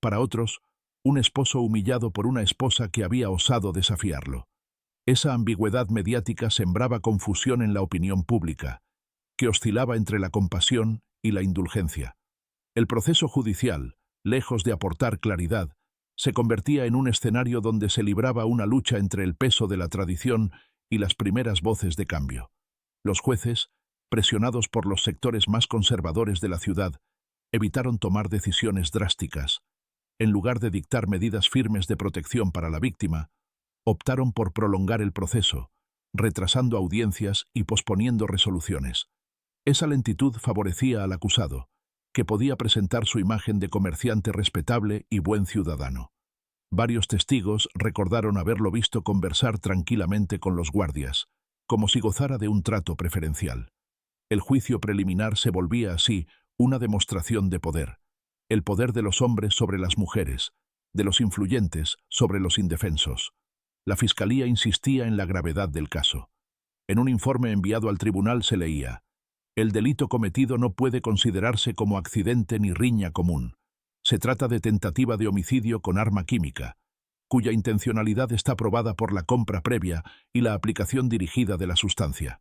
[SPEAKER 1] Para otros, un esposo humillado por una esposa que había osado desafiarlo. Esa ambigüedad mediática sembraba confusión en la opinión pública, que oscilaba entre la compasión y la indulgencia. El proceso judicial, lejos de aportar claridad, se convertía en un escenario donde se libraba una lucha entre el peso de la tradición y las primeras voces de cambio. Los jueces, presionados por los sectores más conservadores de la ciudad, evitaron tomar decisiones drásticas. En lugar de dictar medidas firmes de protección para la víctima, optaron por prolongar el proceso, retrasando audiencias y posponiendo resoluciones. Esa lentitud favorecía al acusado, que podía presentar su imagen de comerciante respetable y buen ciudadano. Varios testigos recordaron haberlo visto conversar tranquilamente con los guardias, como si gozara de un trato preferencial. El juicio preliminar se volvía así una demostración de poder. El poder de los hombres sobre las mujeres, de los influyentes sobre los indefensos. La fiscalía insistía en la gravedad del caso. En un informe enviado al tribunal se leía: «El delito cometido no puede considerarse como accidente ni riña común. Se trata de tentativa de homicidio con arma química, cuya intencionalidad está probada por la compra previa y la aplicación dirigida de la sustancia».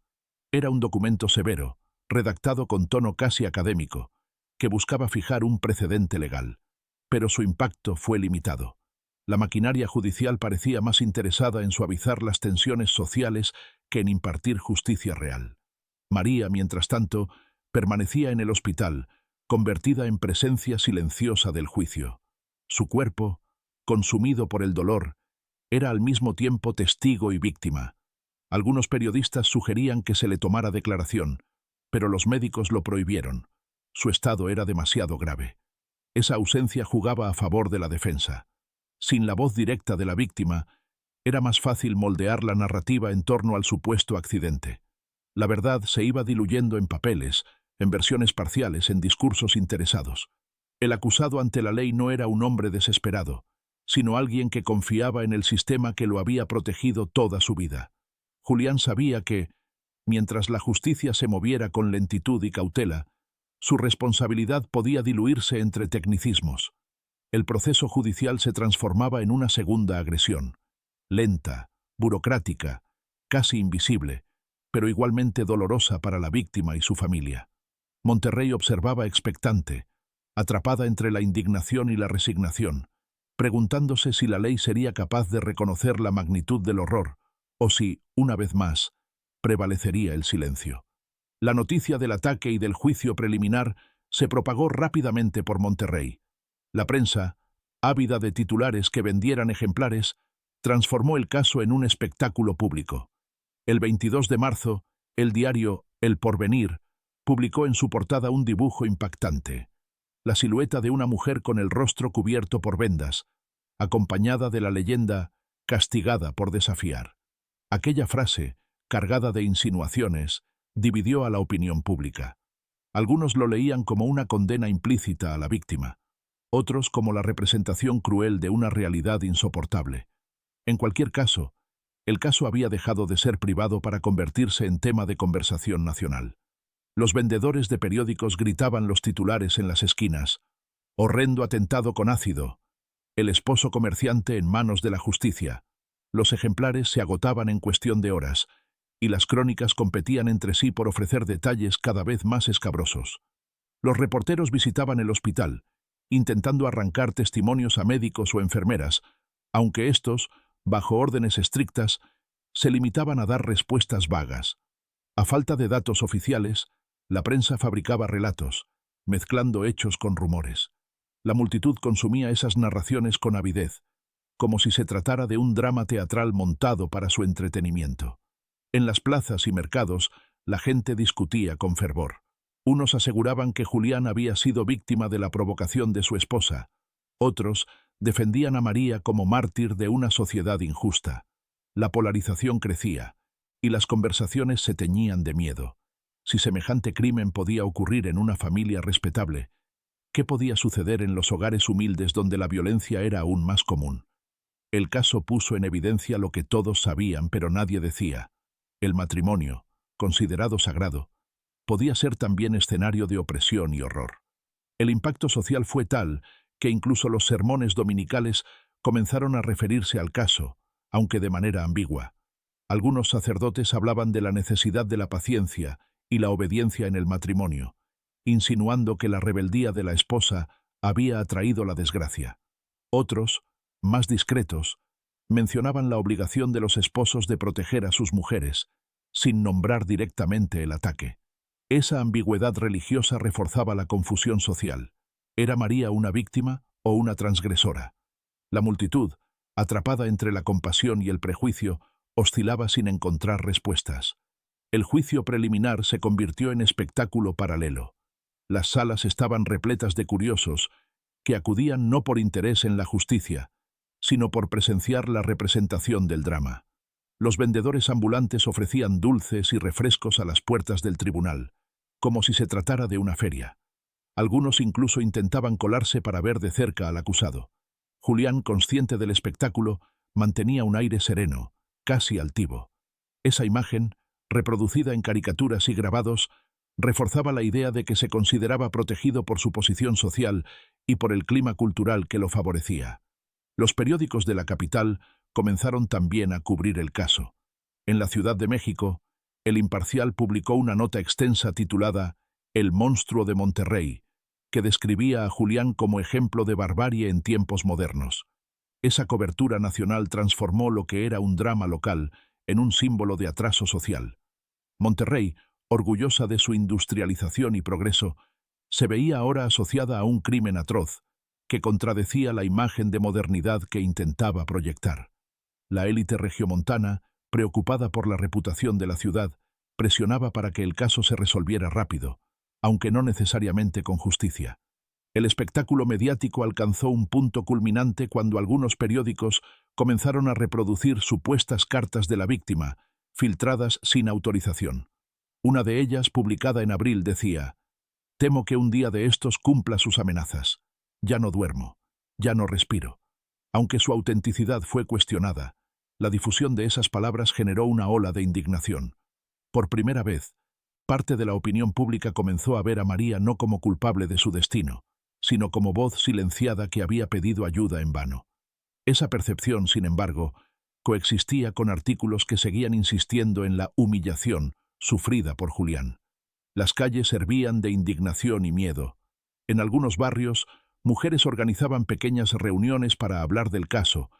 [SPEAKER 1] Era un documento severo, redactado con tono casi académico, que buscaba fijar un precedente legal. Pero su impacto fue limitado. La maquinaria judicial parecía más interesada en suavizar las tensiones sociales que en impartir justicia real. María, mientras tanto, permanecía en el hospital, convertida en presencia silenciosa del juicio. Su cuerpo, consumido por el dolor, era al mismo tiempo testigo y víctima. Algunos periodistas sugerían que se le tomara declaración, pero los médicos lo prohibieron. Su estado era demasiado grave. Esa ausencia jugaba a favor de la defensa. Sin la voz directa de la víctima, era más fácil moldear la narrativa en torno al supuesto accidente. La verdad se iba diluyendo en papeles, en versiones parciales, en discursos interesados. El acusado ante la ley no era un hombre desesperado, sino alguien que confiaba en el sistema que lo había protegido toda su vida. Julián sabía que, mientras la justicia se moviera con lentitud y cautela, su responsabilidad podía diluirse entre tecnicismos. El proceso judicial se transformaba en una segunda agresión, lenta, burocrática, casi invisible, pero igualmente dolorosa para la víctima y su familia. Monterrey observaba expectante, atrapada entre la indignación y la resignación, preguntándose si la ley sería capaz de reconocer la magnitud del horror, o si, una vez más, prevalecería el silencio. La noticia del ataque y del juicio preliminar se propagó rápidamente por Monterrey. La prensa, ávida de titulares que vendieran ejemplares, transformó el caso en un espectáculo público. El 22 de marzo, el diario El Porvenir publicó en su portada un dibujo impactante: la silueta de una mujer con el rostro cubierto por vendas, acompañada de la leyenda «castigada por desafiar». Aquella frase, cargada de insinuaciones, dividió a la opinión pública. Algunos lo leían como una condena implícita a la víctima, otros como la representación cruel de una realidad insoportable. En cualquier caso, el caso había dejado de ser privado para convertirse en tema de conversación nacional. Los vendedores de periódicos gritaban los titulares en las esquinas: «Horrendo atentado con ácido», «El esposo comerciante en manos de la justicia». Los ejemplares se agotaban en cuestión de horas, y las crónicas competían entre sí por ofrecer detalles cada vez más escabrosos. Los reporteros visitaban el hospital, intentando arrancar testimonios a médicos o enfermeras, aunque estos, bajo órdenes estrictas, se limitaban a dar respuestas vagas. A falta de datos oficiales, la prensa fabricaba relatos, mezclando hechos con rumores. La multitud consumía esas narraciones con avidez, como si se tratara de un drama teatral montado para su entretenimiento. En las plazas y mercados, la gente discutía con fervor. Unos aseguraban que Julián había sido víctima de la provocación de su esposa. Otros defendían a María como mártir de una sociedad injusta. La polarización crecía, y las conversaciones se teñían de miedo. Si semejante crimen podía ocurrir en una familia respetable, ¿qué podía suceder en los hogares humildes donde la violencia era aún más común? El caso puso en evidencia lo que todos sabían pero nadie decía: el matrimonio, considerado sagrado, podía ser también escenario de opresión y horror. El impacto social fue tal que incluso los sermones dominicales comenzaron a referirse al caso, aunque de manera ambigua. Algunos sacerdotes hablaban de la necesidad de la paciencia y la obediencia en el matrimonio, insinuando que la rebeldía de la esposa había atraído la desgracia. Otros, más discretos, mencionaban la obligación de los esposos de proteger a sus mujeres, sin nombrar directamente el ataque. Esa ambigüedad religiosa reforzaba la confusión social. ¿Era María una víctima o una transgresora? La multitud, atrapada entre la compasión y el prejuicio, oscilaba sin encontrar respuestas. El juicio preliminar se convirtió en espectáculo paralelo. Las salas estaban repletas de curiosos que acudían no por interés en la justicia, sino por presenciar la representación del drama. Los vendedores ambulantes ofrecían dulces y refrescos a las puertas del tribunal, como si se tratara de una feria. Algunos incluso intentaban colarse para ver de cerca al acusado. Julián, consciente del espectáculo, mantenía un aire sereno, casi altivo. Esa imagen, reproducida en caricaturas y grabados, reforzaba la idea de que se consideraba protegido por su posición social y por el clima cultural que lo favorecía. Los periódicos de la capital comenzaron también a cubrir el caso. En la Ciudad de México, El Imparcial publicó una nota extensa titulada «El monstruo de Monterrey», que describía a Julián como ejemplo de barbarie en tiempos modernos. Esa cobertura nacional transformó lo que era un drama local en un símbolo de atraso social. Monterrey, orgullosa de su industrialización y progreso, se veía ahora asociada a un crimen atroz, que contradecía la imagen de modernidad que intentaba proyectar. La élite regiomontana, preocupada por la reputación de la ciudad, presionaba para que el caso se resolviera rápido, aunque no necesariamente con justicia. El espectáculo mediático alcanzó un punto culminante cuando algunos periódicos comenzaron a reproducir supuestas cartas de la víctima, filtradas sin autorización. Una de ellas, publicada en abril, decía: «Temo que un día de estos cumpla sus amenazas. Ya no duermo, ya no respiro». Aunque su autenticidad fue cuestionada, la difusión de esas palabras generó una ola de indignación. Por primera vez, parte de la opinión pública comenzó a ver a María no como culpable de su destino, sino como voz silenciada que había pedido ayuda en vano. Esa percepción, sin embargo, coexistía con artículos que seguían insistiendo en la humillación sufrida por Julián. Las calles hervían de indignación y miedo. En algunos barrios, mujeres organizaban pequeñas reuniones para hablar del caso,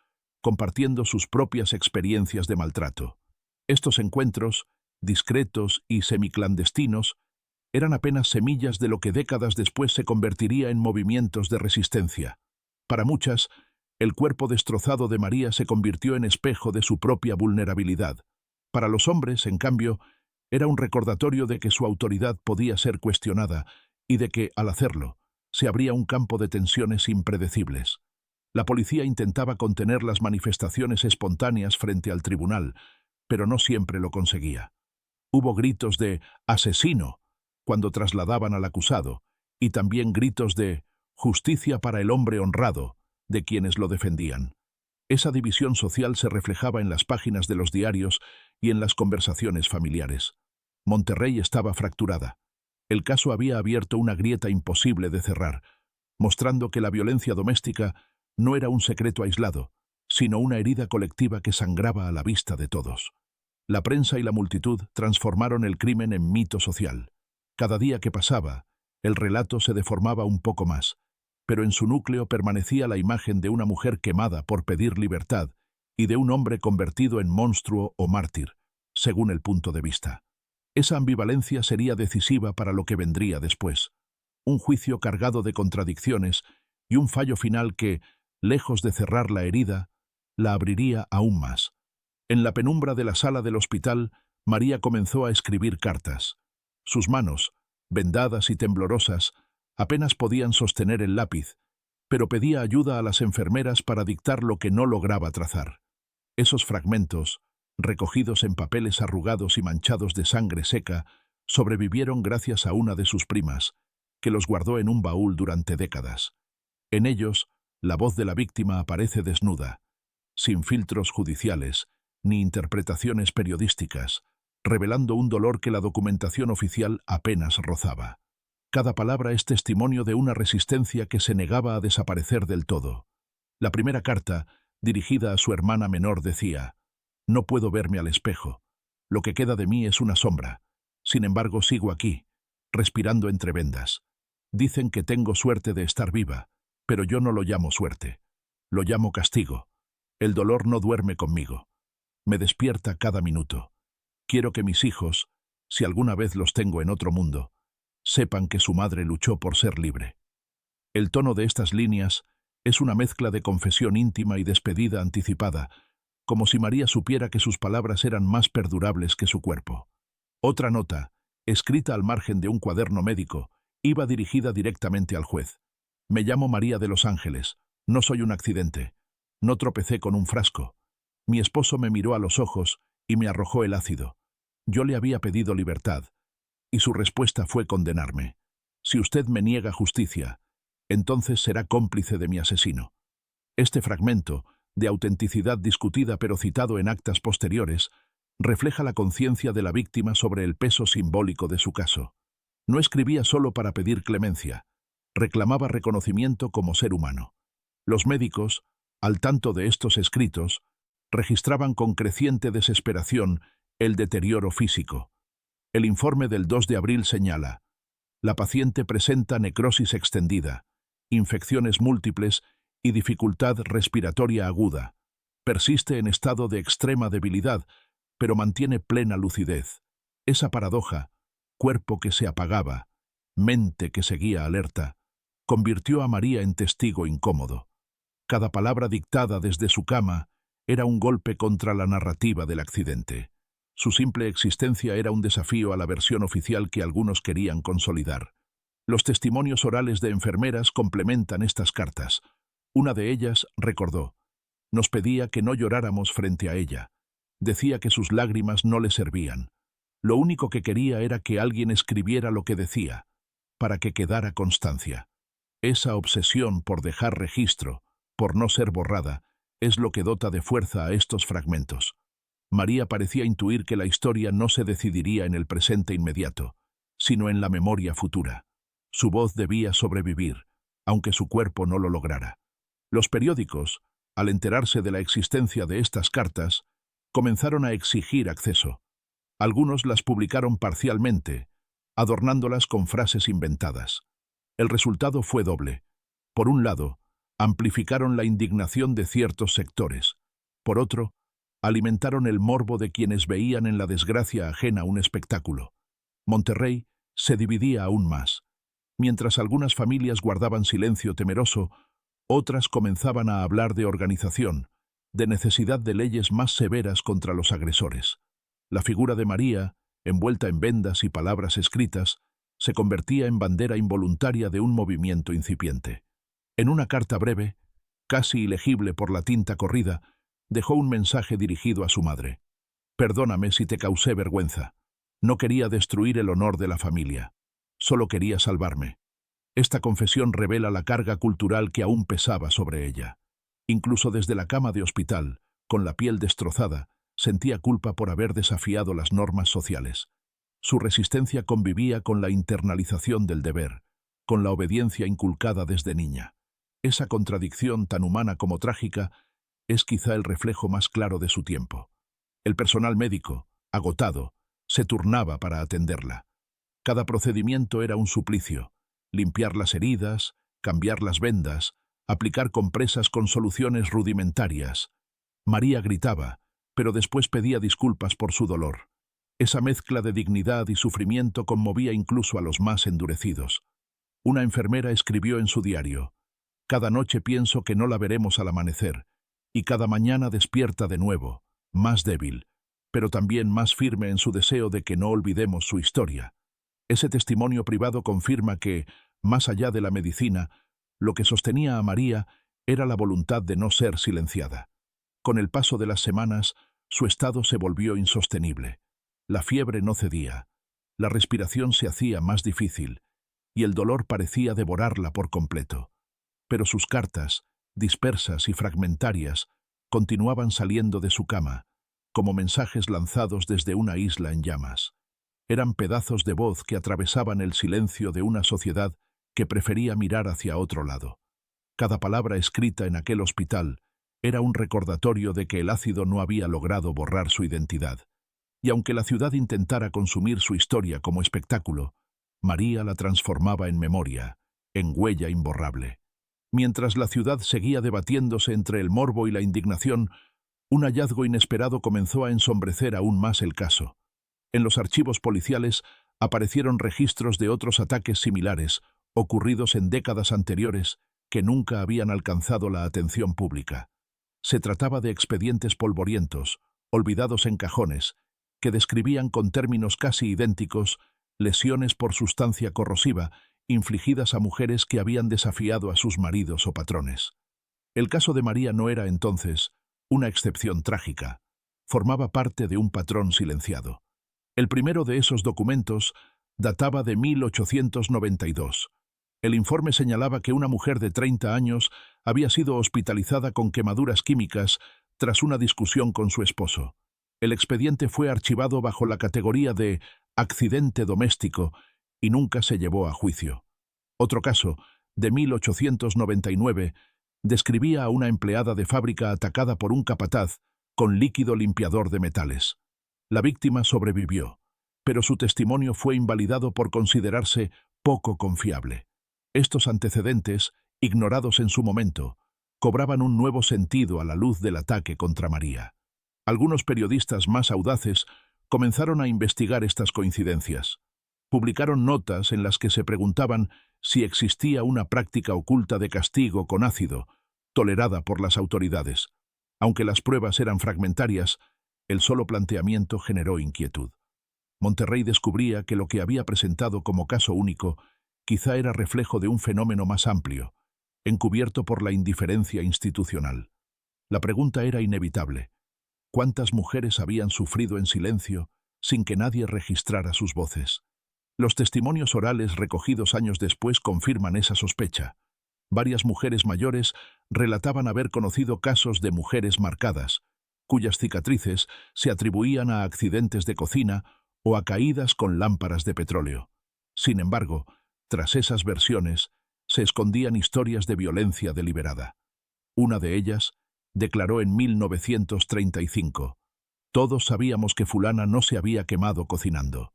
[SPEAKER 1] compartiendo sus propias experiencias de maltrato. Estos encuentros, discretos y semiclandestinos, eran apenas semillas de lo que décadas después se convertiría en movimientos de resistencia. Para muchas, el cuerpo destrozado de María se convirtió en espejo de su propia vulnerabilidad. Para los hombres, en cambio, Era un recordatorio de que su autoridad podía ser cuestionada y de que, al hacerlo, se abría un campo de tensiones impredecibles. La policía intentaba contener las manifestaciones espontáneas frente al tribunal, pero no siempre lo conseguía. Hubo gritos de «asesino» cuando trasladaban al acusado, y también gritos de «justicia para el hombre honrado» de quienes lo defendían. Esa división social se reflejaba en las páginas de los diarios y en las conversaciones familiares. Monterrey estaba fracturada. El caso había abierto una grieta imposible de cerrar, mostrando que la violencia doméstica no era un secreto aislado, sino una herida colectiva que sangraba a la vista de todos. La prensa y la multitud transformaron el crimen en mito social. Cada día que pasaba, el relato se deformaba un poco más, pero en su núcleo permanecía la imagen de una mujer quemada por pedir libertad y de un hombre convertido en monstruo o mártir, según el punto de vista. Esa ambivalencia sería decisiva para lo que vendría después. Un juicio cargado de contradicciones y un fallo final que, lejos de cerrar la herida, la abriría aún más. En la penumbra de la sala del hospital, María comenzó a escribir cartas. Sus manos, vendadas y temblorosas, apenas podían sostener el lápiz, pero pedía ayuda a las enfermeras para dictar lo que no lograba trazar. Esos fragmentos, recogidos en papeles arrugados y manchados de sangre seca, sobrevivieron gracias a una de sus primas, que los guardó en un baúl durante décadas. En ellos, la voz de la víctima aparece desnuda, sin filtros judiciales, ni interpretaciones periodísticas, revelando un dolor que la documentación oficial apenas rozaba. Cada palabra es testimonio de una resistencia que se negaba a desaparecer del todo. La primera carta, dirigida a su hermana menor, decía: «No puedo verme al espejo. Lo que queda de mí es una sombra. Sin embargo, sigo aquí, respirando entre vendas. Dicen que tengo suerte de estar viva, pero yo no lo llamo suerte. Lo llamo castigo. El dolor no duerme conmigo. Me despierta cada minuto. Quiero que mis hijos, si alguna vez los tengo en otro mundo, sepan que su madre luchó por ser libre». El tono de estas líneas es una mezcla de confesión íntima y despedida anticipada, como si María supiera que sus palabras eran más perdurables que su cuerpo. Otra nota, escrita al margen de un cuaderno médico, iba dirigida directamente al juez. «Me llamo María de los Ángeles. No soy un accidente. No tropecé con un frasco. Mi esposo me miró a los ojos y me arrojó el ácido. Yo le había pedido libertad, y su respuesta fue condenarme. Si usted me niega justicia, entonces será cómplice de mi asesino». Este fragmento, de autenticidad discutida pero citado en actas posteriores, refleja la conciencia de la víctima sobre el peso simbólico de su caso. No escribía solo para pedir clemencia, reclamaba reconocimiento como ser humano. Los médicos, al tanto de estos escritos, registraban con creciente desesperación el deterioro físico. El informe del 2 de abril señala: «La paciente presenta necrosis extendida, infecciones múltiples y dificultad respiratoria aguda. Persiste en estado de extrema debilidad, pero mantiene plena lucidez. Esa paradoja, cuerpo que se apagaba, mente que seguía alerta, convirtió a María en testigo incómodo. Cada palabra dictada desde su cama era un golpe contra la narrativa del accidente. Su simple existencia era un desafío a la versión oficial que algunos querían consolidar. Los testimonios orales de enfermeras complementan estas cartas. Una de ellas recordó: «Nos pedía que no lloráramos frente a ella. Decía que sus lágrimas no le servían. Lo único que quería era que alguien escribiera lo que decía, para que quedara constancia». Esa obsesión por dejar registro, por no ser borrada, es lo que dota de fuerza a estos fragmentos. María parecía intuir que la historia no se decidiría en el presente inmediato, sino en la memoria futura. Su voz debía sobrevivir, aunque su cuerpo no lo lograra. Los periódicos, al enterarse de la existencia de estas cartas, comenzaron a exigir acceso. Algunos las publicaron parcialmente, adornándolas con frases inventadas. El resultado fue doble. Por un lado, amplificaron la indignación de ciertos sectores. Por otro, alimentaron el morbo de quienes veían en la desgracia ajena un espectáculo. Monterrey se dividía aún más. Mientras algunas familias guardaban silencio temeroso, otras comenzaban a hablar de organización, de necesidad de leyes más severas contra los agresores. La figura de María, envuelta en vendas y palabras escritas, se convertía en bandera involuntaria de un movimiento incipiente. En una carta breve, casi ilegible por la tinta corrida, dejó un mensaje dirigido a su madre. «Perdóname si te causé vergüenza. No quería destruir el honor de la familia. Solo quería salvarme». Esta confesión revela la carga cultural que aún pesaba sobre ella. Incluso desde la cama de hospital, con la piel destrozada, sentía culpa por haber desafiado las normas sociales. Su resistencia convivía con la internalización del deber, con la obediencia inculcada desde niña. Esa contradicción, tan humana como trágica, es quizá el reflejo más claro de su tiempo. El personal médico, agotado, se turnaba para atenderla. Cada procedimiento era un suplicio: limpiar las heridas, cambiar las vendas, aplicar compresas con soluciones rudimentarias. María gritaba, pero después pedía disculpas por su dolor. Esa mezcla de dignidad y sufrimiento conmovía incluso a los más endurecidos. Una enfermera escribió en su diario: «Cada noche pienso que no la veremos al amanecer, y cada mañana despierta de nuevo, más débil, pero también más firme en su deseo de que no olvidemos su historia». Ese testimonio privado confirma que, más allá de la medicina, lo que sostenía a María era la voluntad de no ser silenciada. Con el paso de las semanas, su estado se volvió insostenible. La fiebre no cedía, la respiración se hacía más difícil, y el dolor parecía devorarla por completo. Pero sus cartas, dispersas y fragmentarias, continuaban saliendo de su cama, como mensajes lanzados desde una isla en llamas. Eran pedazos de voz que atravesaban el silencio de una sociedad que prefería mirar hacia otro lado. Cada palabra escrita en aquel hospital era un recordatorio de que el ácido no había logrado borrar su identidad. Y aunque la ciudad intentara consumir su historia como espectáculo, María la transformaba en memoria, en huella imborrable. Mientras la ciudad seguía debatiéndose entre el morbo y la indignación, un hallazgo inesperado comenzó a ensombrecer aún más el caso. En los archivos policiales aparecieron registros de otros ataques similares, ocurridos en décadas anteriores, que nunca habían alcanzado la atención pública. Se trataba de expedientes polvorientos, olvidados en cajones, que describían con términos casi idénticos lesiones por sustancia corrosiva infligidas a mujeres que habían desafiado a sus maridos o patrones. El caso de María no era entonces una excepción trágica, formaba parte de un patrón silenciado. El primero de esos documentos databa de 1892. El informe señalaba que una mujer de 30 años había sido hospitalizada con quemaduras químicas tras una discusión con su esposo. El expediente fue archivado bajo la categoría de accidente doméstico y nunca se llevó a juicio. Otro caso, de 1899, describía a una empleada de fábrica atacada por un capataz con líquido limpiador de metales. La víctima sobrevivió, pero su testimonio fue invalidado por considerarse poco confiable. Estos antecedentes, ignorados en su momento, cobraban un nuevo sentido a la luz del ataque contra María. Algunos periodistas más audaces comenzaron a investigar estas coincidencias. Publicaron notas en las que se preguntaban si existía una práctica oculta de castigo con ácido, tolerada por las autoridades. Aunque las pruebas eran fragmentarias, el solo planteamiento generó inquietud. Monterrey descubría que lo que había presentado como caso único quizá era reflejo de un fenómeno más amplio, encubierto por la indiferencia institucional. La pregunta era inevitable: ¿cuántas mujeres habían sufrido en silencio sin que nadie registrara sus voces? Los testimonios orales recogidos años después confirman esa sospecha. Varias mujeres mayores relataban haber conocido casos de mujeres marcadas, cuyas cicatrices se atribuían a accidentes de cocina o a caídas con lámparas de petróleo. Sin embargo, tras esas versiones, se escondían historias de violencia deliberada. Una de ellas declaró en 1935: «Todos sabíamos que fulana no se había quemado cocinando.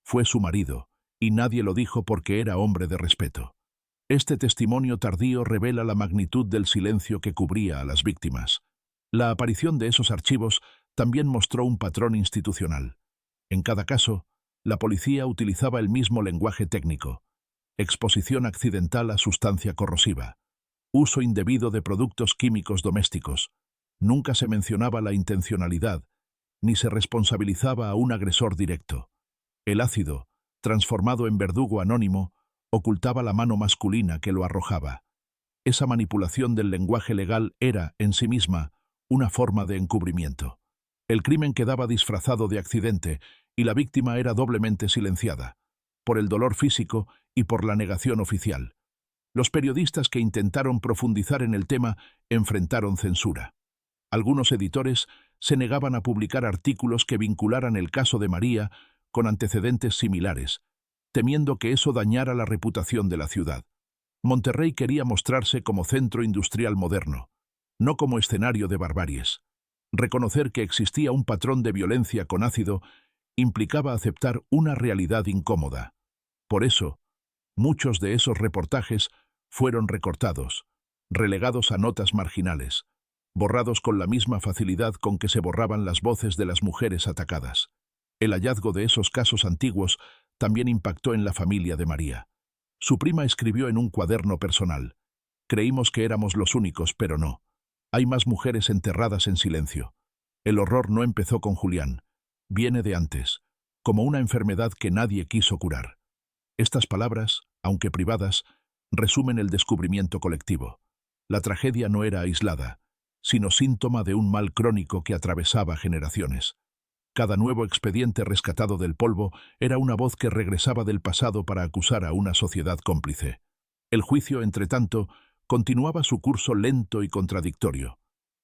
[SPEAKER 1] Fue su marido, y nadie lo dijo porque era hombre de respeto». Este testimonio tardío revela la magnitud del silencio que cubría a las víctimas. La aparición de esos archivos también mostró un patrón institucional. En cada caso, la policía utilizaba el mismo lenguaje técnico: exposición accidental a sustancia corrosiva, uso indebido de productos químicos domésticos. Nunca se mencionaba la intencionalidad, ni se responsabilizaba a un agresor directo. El ácido, transformado en verdugo anónimo, ocultaba la mano masculina que lo arrojaba. Esa manipulación del lenguaje legal era, en sí misma, una forma de encubrimiento. El crimen quedaba disfrazado de accidente y la víctima era doblemente silenciada, por el dolor físico y por la negación oficial. Los periodistas que intentaron profundizar en el tema enfrentaron censura. Algunos editores se negaban a publicar artículos que vincularan el caso de María con antecedentes similares, temiendo que eso dañara la reputación de la ciudad. Monterrey quería mostrarse como centro industrial moderno, no como escenario de barbaries. Reconocer que existía un patrón de violencia con ácido implicaba aceptar una realidad incómoda. Por eso, muchos de esos reportajes fueron recortados, relegados a notas marginales, borrados con la misma facilidad con que se borraban las voces de las mujeres atacadas. El hallazgo de esos casos antiguos también impactó en la familia de María. Su prima escribió en un cuaderno personal: «Creímos que éramos los únicos, pero no. Hay más mujeres enterradas en silencio. El horror no empezó con Julián. Viene de antes, como una enfermedad que nadie quiso curar». Estas palabras, aunque privadas, resumen el descubrimiento colectivo. La tragedia no era aislada, sino síntoma de un mal crónico que atravesaba generaciones. Cada nuevo expediente rescatado del polvo era una voz que regresaba del pasado para acusar a una sociedad cómplice. El juicio, entretanto, continuaba su curso lento y contradictorio.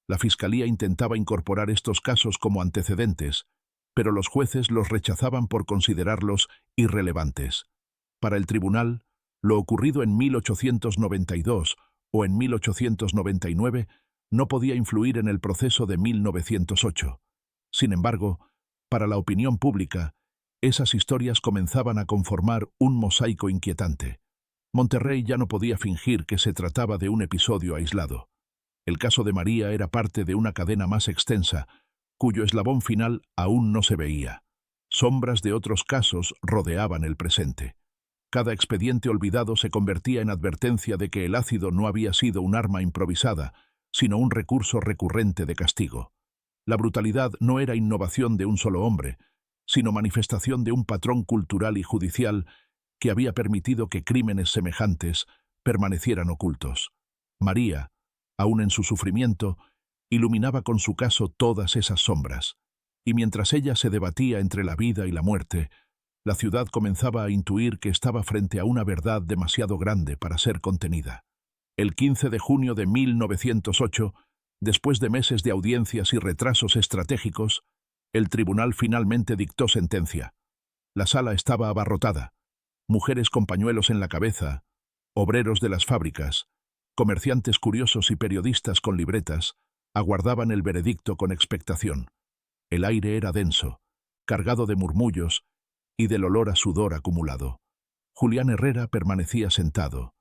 [SPEAKER 1] La Fiscalía intentaba incorporar estos casos como antecedentes, pero los jueces los rechazaban por considerarlos irrelevantes. Para el tribunal, lo ocurrido en 1892 o en 1899 no podía influir en el proceso de 1908. Sin embargo, para la opinión pública, esas historias comenzaban a conformar un mosaico inquietante. Monterrey ya no podía fingir que se trataba de un episodio aislado. El caso de María era parte de una cadena más extensa, cuyo eslabón final aún no se veía. Sombras de otros casos rodeaban el presente. Cada expediente olvidado se convertía en advertencia de que el ácido no había sido un arma improvisada, sino un recurso recurrente de castigo. La brutalidad no era innovación de un solo hombre, sino manifestación de un patrón cultural y judicial que había permitido que crímenes semejantes permanecieran ocultos. María, aun en su sufrimiento, iluminaba con su caso todas esas sombras, y mientras ella se debatía entre la vida y la muerte, la ciudad comenzaba a intuir que estaba frente a una verdad demasiado grande para ser contenida. El 15 de junio de 1908, después de meses de audiencias y retrasos estratégicos, el tribunal finalmente dictó sentencia. La sala estaba abarrotada. Mujeres con pañuelos en la cabeza, obreros de las fábricas, comerciantes curiosos y periodistas con libretas aguardaban el veredicto con expectación. El aire era denso, cargado de murmullos y del olor a sudor acumulado. Julián Herrera permanecía sentado,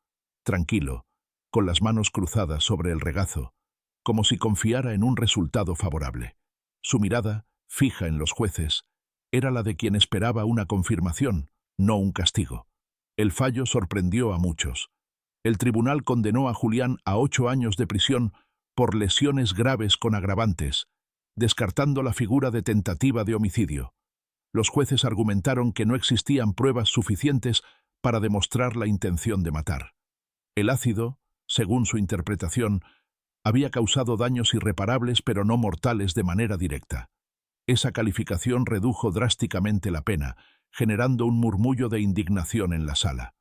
[SPEAKER 1] tranquilo, con las manos cruzadas sobre el regazo, como si confiara en un resultado favorable. Su mirada, fija en los jueces, era la de quien esperaba una confirmación, no un castigo. El fallo sorprendió a muchos. El tribunal condenó a Julián a 8 años de prisión por lesiones graves con agravantes, descartando la figura de tentativa de homicidio. Los jueces argumentaron que no existían pruebas suficientes para demostrar la intención de matar. El ácido, según su interpretación, había causado daños irreparables pero no mortales de manera directa. Esa calificación redujo drásticamente la pena, generando un murmullo de indignación en la sala.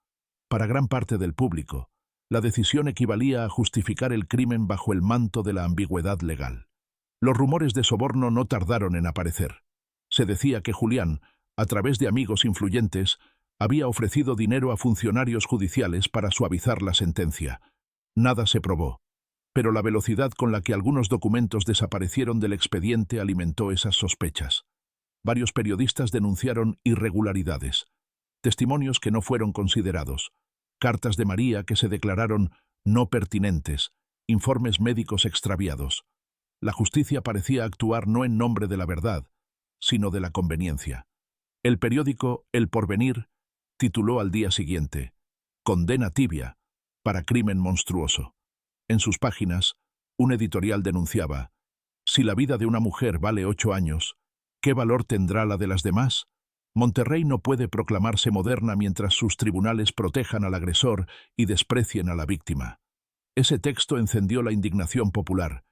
[SPEAKER 1] Para gran parte del público, la decisión equivalía a justificar el crimen bajo el manto de la ambigüedad legal. Los rumores de soborno no tardaron en aparecer. Se decía que Julián, a través de amigos influyentes, había ofrecido dinero a funcionarios judiciales para suavizar la sentencia. Nada se probó, pero la velocidad con la que algunos documentos desaparecieron del expediente alimentó esas sospechas. Varios periodistas denunciaron irregularidades, testimonios que no fueron considerados, cartas de María que se declararon no pertinentes, informes médicos extraviados. La justicia parecía actuar no en nombre de la verdad, sino de la conveniencia. El periódico El Porvenir tituló al día siguiente: «Condena tibia para crimen monstruoso». En sus páginas, un editorial denunciaba: «Si la vida de una mujer vale 8 años, ¿qué valor tendrá la de las demás? Monterrey no puede proclamarse moderna mientras sus tribunales protejan al agresor y desprecien a la víctima. Ese texto encendió la indignación popular,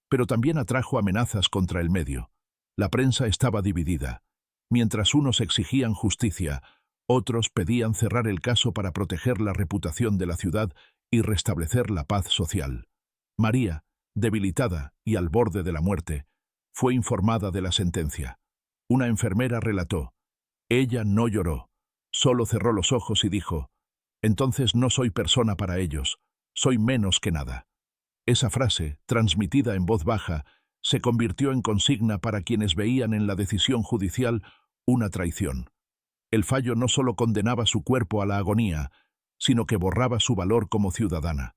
[SPEAKER 1] pero también atrajo amenazas contra el medio. La prensa estaba dividida. Mientras unos exigían justicia, otros pedían cerrar el caso para proteger la reputación de la ciudad y restablecer la paz social. María, debilitada y al borde de la muerte, fue informada de la sentencia. Una enfermera relató: ella no lloró, solo cerró los ojos y dijo: entonces no soy persona para ellos, soy menos que nada. Esa frase, transmitida en voz baja, se convirtió en consigna para quienes veían en la decisión judicial una traición. El fallo no solo condenaba su cuerpo a la agonía, sino que borraba su valor como ciudadana.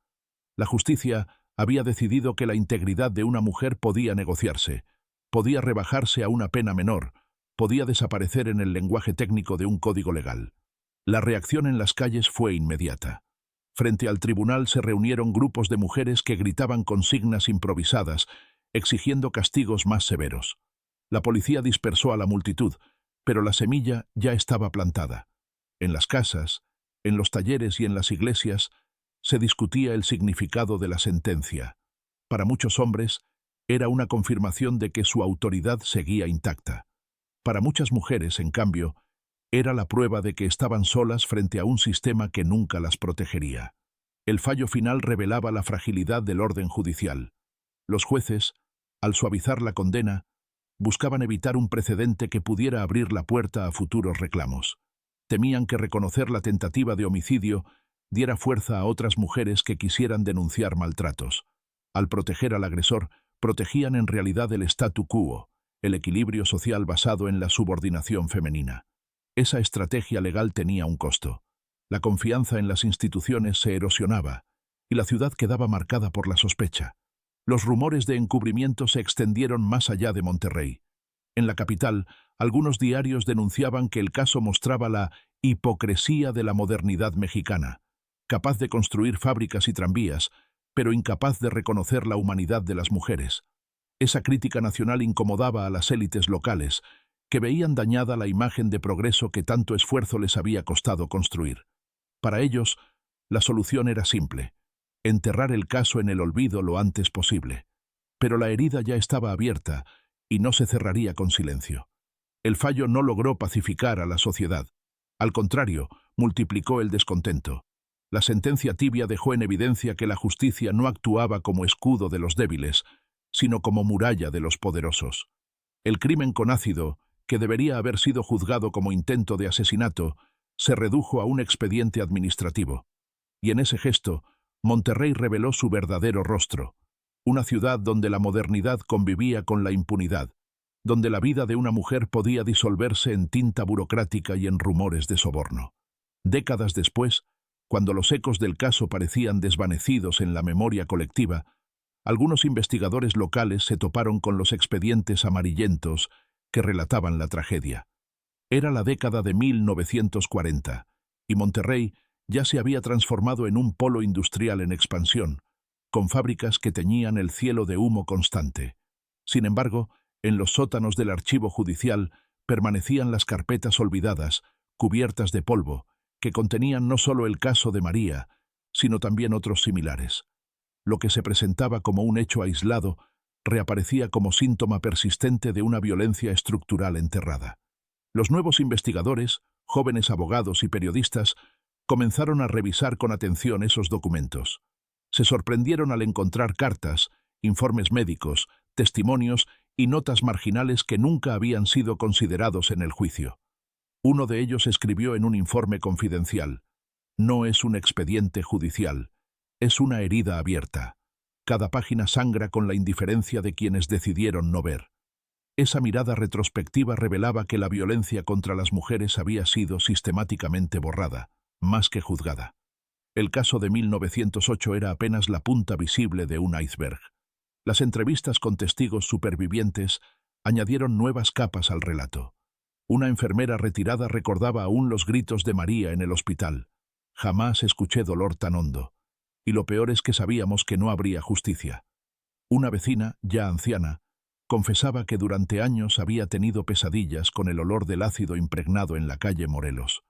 [SPEAKER 1] La justicia había decidido que la integridad de una mujer podía negociarse, podía rebajarse a una pena menor, podía desaparecer en el lenguaje técnico de un código legal. La reacción en las calles fue inmediata. Frente al tribunal se reunieron grupos de mujeres que gritaban consignas improvisadas, exigiendo castigos más severos. La policía dispersó a la multitud, pero la semilla ya estaba plantada. En las casas, en los talleres y en las iglesias, se discutía el significado de la sentencia. Para muchos hombres, era una confirmación de que su autoridad seguía intacta. Para muchas mujeres, en cambio, era la prueba de que estaban solas frente a un sistema que nunca las protegería. El fallo final revelaba la fragilidad del orden judicial. Los jueces, al suavizar la condena, buscaban evitar un precedente que pudiera abrir la puerta a futuros reclamos. Temían que reconocer la tentativa de homicidio diera fuerza a otras mujeres que quisieran denunciar maltratos. Al proteger al agresor, protegían en realidad el statu quo, el equilibrio social basado en la subordinación femenina. Esa estrategia legal tenía un costo. La confianza en las instituciones se erosionaba, y la ciudad quedaba marcada por la sospecha. Los rumores de encubrimiento se extendieron más allá de Monterrey. En la capital, algunos diarios denunciaban que el caso mostraba la hipocresía de la modernidad mexicana, capaz de construir fábricas y tranvías, pero incapaz de reconocer la humanidad de las mujeres. Esa crítica nacional incomodaba a las élites locales, que veían dañada la imagen de progreso que tanto esfuerzo les había costado construir. Para ellos, la solución era simple: enterrar el caso en el olvido lo antes posible. Pero la herida ya estaba abierta y no se cerraría con silencio. El fallo no logró pacificar a la sociedad. Al contrario, multiplicó el descontento. La sentencia tibia dejó en evidencia que la justicia no actuaba como escudo de los débiles, sino como muralla de los poderosos. El crimen con ácido, que debería haber sido juzgado como intento de asesinato, se redujo a un expediente administrativo. Y en ese gesto, Monterrey reveló su verdadero rostro: una ciudad donde la modernidad convivía con la impunidad, donde la vida de una mujer podía disolverse en tinta burocrática y en rumores de soborno. Décadas después, cuando los ecos del caso parecían desvanecidos en la memoria colectiva, algunos investigadores locales se toparon con los expedientes amarillentos que relataban la tragedia. Era la década de 1940, y Monterrey ya se había transformado en un polo industrial en expansión, con fábricas que teñían el cielo de humo constante. Sin embargo, en los sótanos del archivo judicial permanecían las carpetas olvidadas, cubiertas de polvo, que contenían no solo el caso de María, sino también otros similares. Lo que se presentaba como un hecho aislado reaparecía como síntoma persistente de una violencia estructural enterrada. Los nuevos investigadores, jóvenes abogados y periodistas, comenzaron a revisar con atención esos documentos. Se sorprendieron al encontrar cartas, informes médicos, testimonios y notas marginales que nunca habían sido considerados en el juicio. Uno de ellos escribió en un informe confidencial: «No es un expediente judicial, es una herida abierta. Cada página sangra con la indiferencia de quienes decidieron no ver». Esa mirada retrospectiva revelaba que la violencia contra las mujeres había sido sistemáticamente borrada, más que juzgada. El caso de 1908 era apenas la punta visible de un iceberg. Las entrevistas con testigos supervivientes añadieron nuevas capas al relato. Una enfermera retirada recordaba aún los gritos de María en el hospital: «Jamás escuché dolor tan hondo. Y lo peor es que sabíamos que no habría justicia». Una vecina, ya anciana, Confesaba que durante años había tenido pesadillas con el olor del ácido impregnado en la calle Morelos.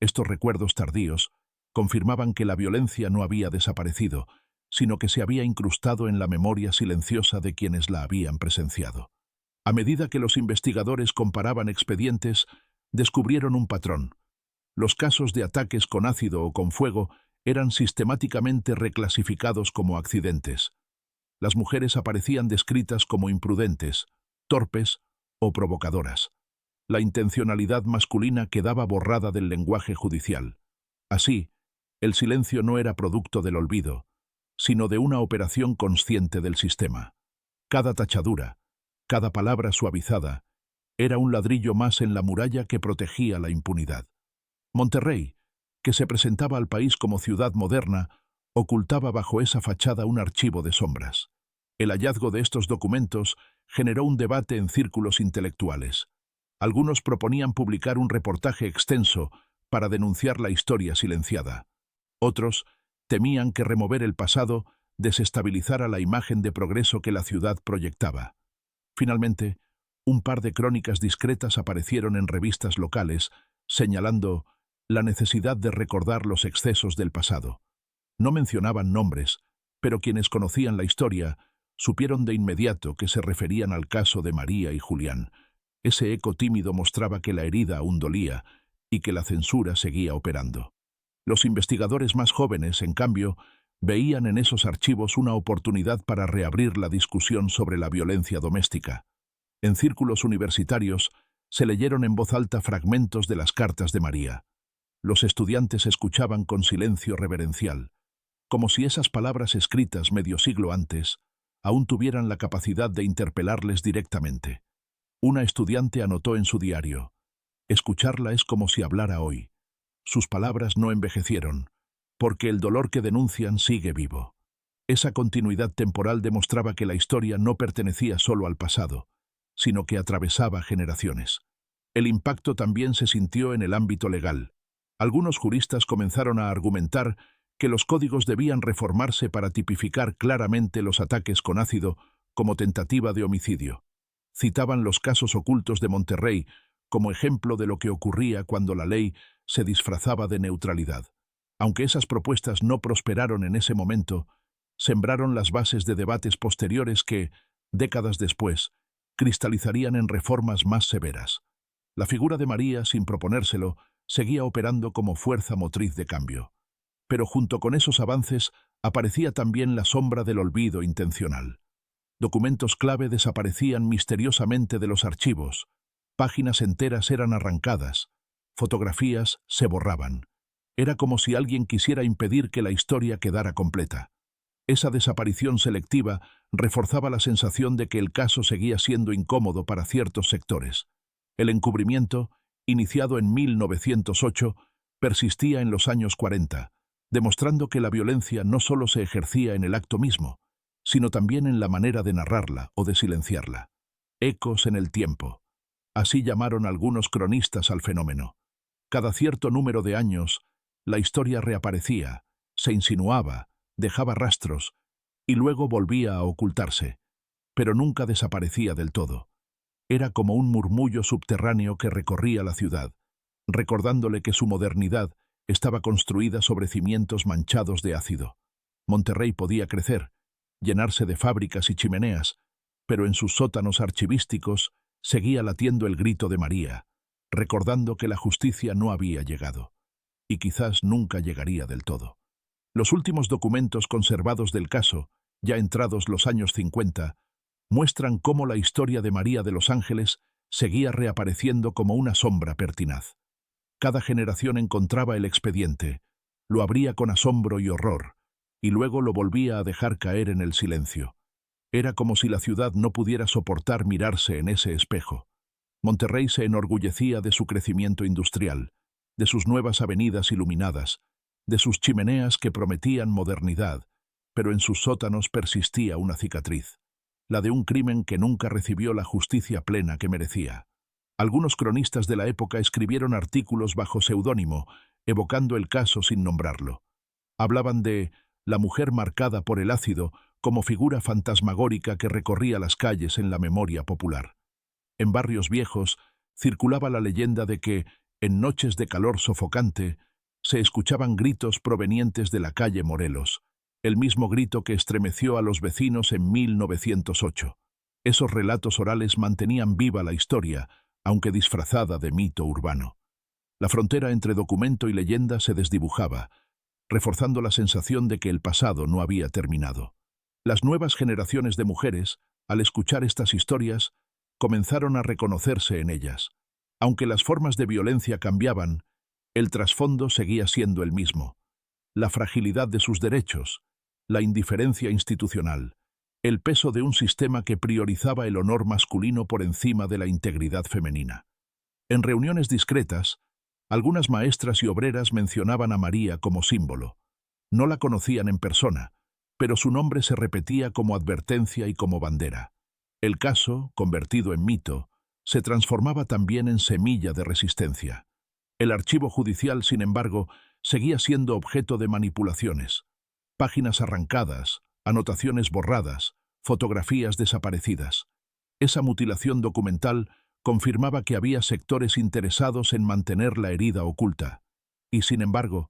[SPEAKER 1] Estos recuerdos tardíos confirmaban que la violencia no había desaparecido, sino que se había incrustado en la memoria silenciosa de quienes la habían presenciado. A medida que los investigadores comparaban expedientes, descubrieron un patrón. Los casos de ataques con ácido o con fuego eran sistemáticamente reclasificados como accidentes. Las mujeres aparecían descritas como imprudentes, torpes o provocadoras. La intencionalidad masculina quedaba borrada del lenguaje judicial. Así, el silencio no era producto del olvido, sino de una operación consciente del sistema. Cada tachadura, cada palabra suavizada, era un ladrillo más en la muralla que protegía la impunidad. Monterrey, que se presentaba al país como ciudad moderna, ocultaba bajo esa fachada un archivo de sombras. El hallazgo de estos documentos generó un debate en círculos intelectuales. Algunos proponían publicar un reportaje extenso para denunciar la historia silenciada. Otros temían que remover el pasado desestabilizara la imagen de progreso que la ciudad proyectaba. Finalmente, un par de crónicas discretas aparecieron en revistas locales, señalando la necesidad de recordar los excesos del pasado. No mencionaban nombres, pero quienes conocían la historia supieron de inmediato que se referían al caso de María y Julián. Ese eco tímido mostraba que la herida aún dolía y que la censura seguía operando. Los investigadores más jóvenes, en cambio, veían en esos archivos una oportunidad para reabrir la discusión sobre la violencia doméstica. En círculos universitarios se leyeron en voz alta fragmentos de las cartas de María. Los estudiantes escuchaban con silencio reverencial, como si esas palabras escritas medio siglo antes aún tuvieran la capacidad de interpelarles directamente. Una estudiante anotó en su diario: «Escucharla es como si hablara hoy. Sus palabras no envejecieron, porque el dolor que denuncian sigue vivo». Esa continuidad temporal demostraba que la historia no pertenecía solo al pasado, sino que atravesaba generaciones. El impacto también se sintió en el ámbito legal. Algunos juristas comenzaron a argumentar que los códigos debían reformarse para tipificar claramente los ataques con ácido como tentativa de homicidio. Citaban los casos ocultos de Monterrey como ejemplo de lo que ocurría cuando la ley se disfrazaba de neutralidad. Aunque esas propuestas no prosperaron en ese momento, sembraron las bases de debates posteriores que, décadas después, cristalizarían en reformas más severas. La figura de María, sin proponérselo, seguía operando como fuerza motriz de cambio. Pero junto con esos avances aparecía también la sombra del olvido intencional. Documentos clave desaparecían misteriosamente de los archivos, páginas enteras eran arrancadas, fotografías se borraban. Era como si alguien quisiera impedir que la historia quedara completa. Esa desaparición selectiva reforzaba la sensación de que el caso seguía siendo incómodo para ciertos sectores. El encubrimiento, iniciado en 1908, persistía en los años 40, demostrando que la violencia no solo se ejercía en el acto mismo, sino también en la manera de narrarla o de silenciarla. Ecos en el tiempo. Así llamaron algunos cronistas al fenómeno. Cada cierto número de años, la historia reaparecía, se insinuaba, dejaba rastros, y luego volvía a ocultarse, pero nunca desaparecía del todo. Era como un murmullo subterráneo que recorría la ciudad, recordándole que su modernidad estaba construida sobre cimientos manchados de ácido. Monterrey podía crecer, llenarse de fábricas y chimeneas, pero en sus sótanos archivísticos seguía latiendo el grito de María, recordando que la justicia no había llegado, y quizás nunca llegaría del todo. Los últimos documentos conservados del caso, ya entrados los años 50, muestran cómo la historia de María de los Ángeles seguía reapareciendo como una sombra pertinaz. Cada generación encontraba el expediente, lo abría con asombro y horror, y luego lo volvía a dejar caer en el silencio. Era como si la ciudad no pudiera soportar mirarse en ese espejo. Monterrey se enorgullecía de su crecimiento industrial, de sus nuevas avenidas iluminadas, de sus chimeneas que prometían modernidad, pero en sus sótanos persistía una cicatriz, la de un crimen que nunca recibió la justicia plena que merecía. Algunos cronistas de la época escribieron artículos bajo seudónimo, evocando el caso sin nombrarlo. Hablaban de la mujer marcada por el ácido como figura fantasmagórica que recorría las calles en la memoria popular. En barrios viejos circulaba la leyenda de que, en noches de calor sofocante, se escuchaban gritos provenientes de la calle Morelos, el mismo grito que estremeció a los vecinos en 1908. Esos relatos orales mantenían viva la historia, aunque disfrazada de mito urbano. La frontera entre documento y leyenda se desdibujaba, reforzando la sensación de que el pasado no había terminado. Las nuevas generaciones de mujeres, al escuchar estas historias, comenzaron a reconocerse en ellas. Aunque las formas de violencia cambiaban, el trasfondo seguía siendo el mismo: la fragilidad de sus derechos, la indiferencia institucional, el peso de un sistema que priorizaba el honor masculino por encima de la integridad femenina. En reuniones discretas, algunas maestras y obreras mencionaban a María como símbolo. No la conocían en persona, pero su nombre se repetía como advertencia y como bandera. El caso, convertido en mito, se transformaba también en semilla de resistencia. El archivo judicial, sin embargo, seguía siendo objeto de manipulaciones. Páginas arrancadas, anotaciones borradas, fotografías desaparecidas. Esa mutilación documental confirmaba que había sectores interesados en mantener la herida oculta. Y, sin embargo,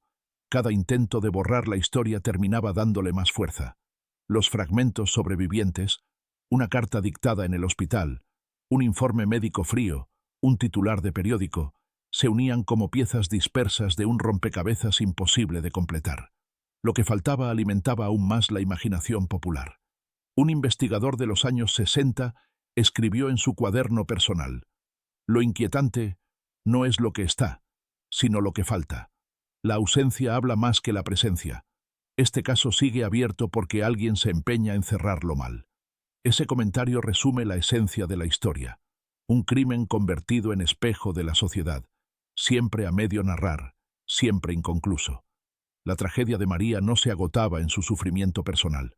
[SPEAKER 1] cada intento de borrar la historia terminaba dándole más fuerza. Los fragmentos sobrevivientes, una carta dictada en el hospital, un informe médico frío, un titular de periódico, se unían como piezas dispersas de un rompecabezas imposible de completar. Lo que faltaba alimentaba aún más la imaginación popular. Un investigador de los años 60 escribió en su cuaderno personal: «Lo inquietante no es lo que está, sino lo que falta. La ausencia habla más que la presencia. Este caso sigue abierto porque alguien se empeña en cerrarlo mal». Ese comentario resume la esencia de la historia: un crimen convertido en espejo de la sociedad, siempre a medio narrar, siempre inconcluso. La tragedia de María no se agotaba en su sufrimiento personal,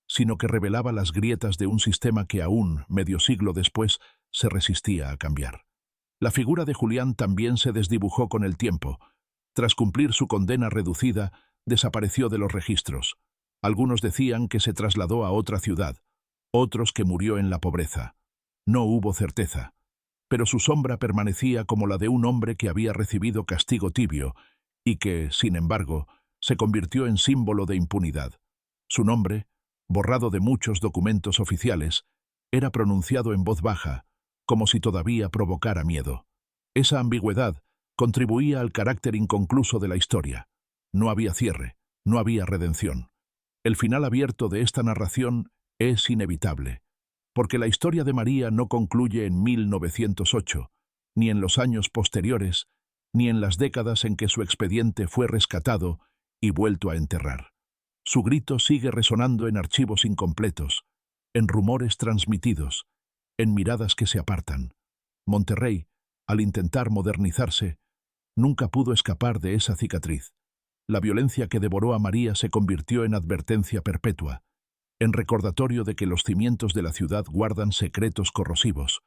[SPEAKER 1] sino que revelaba las grietas de un sistema que aún, medio siglo después, se resistía a cambiar. La figura de Julián también se desdibujó con el tiempo. Tras cumplir su condena reducida, desapareció de los registros. Algunos decían que se trasladó a otra ciudad, otros que murió en la pobreza. No hubo certeza, pero su sombra permanecía como la de un hombre que había recibido castigo tibio y que, sin embargo, se convirtió en símbolo de impunidad. Su nombre, borrado de muchos documentos oficiales, era pronunciado en voz baja, como si todavía provocara miedo. Esa ambigüedad contribuía al carácter inconcluso de la historia. No había cierre, no había redención. El final abierto de esta narración es inevitable, porque la historia de María no concluye en 1908, ni en los años posteriores, ni en las décadas en que su expediente fue rescatado y vuelto a enterrar. Su grito sigue resonando en archivos incompletos, en rumores transmitidos, en miradas que se apartan. Monterrey, al intentar modernizarse, nunca pudo escapar de esa cicatriz. La violencia que devoró a María se convirtió en advertencia perpetua, en recordatorio de que los cimientos de la ciudad guardan secretos corrosivos,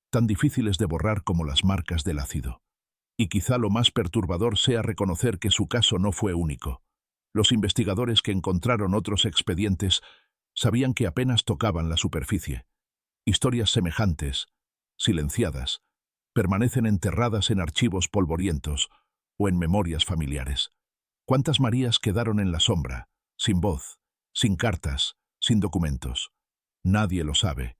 [SPEAKER 1] tan difíciles de borrar como las marcas del ácido. Y quizá lo más perturbador sea reconocer que su caso no fue único. Los investigadores que encontraron otros expedientes sabían que apenas tocaban la superficie. Historias semejantes, silenciadas, permanecen enterradas en archivos polvorientos o en memorias familiares. ¿Cuántas Marías quedaron en la sombra, sin voz, sin cartas, sin documentos? Nadie lo sabe,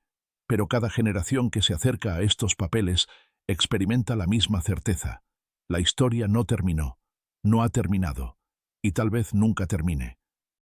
[SPEAKER 1] pero cada generación que se acerca a estos papeles experimenta la misma certeza: la historia no terminó, no ha terminado, y tal vez nunca termine.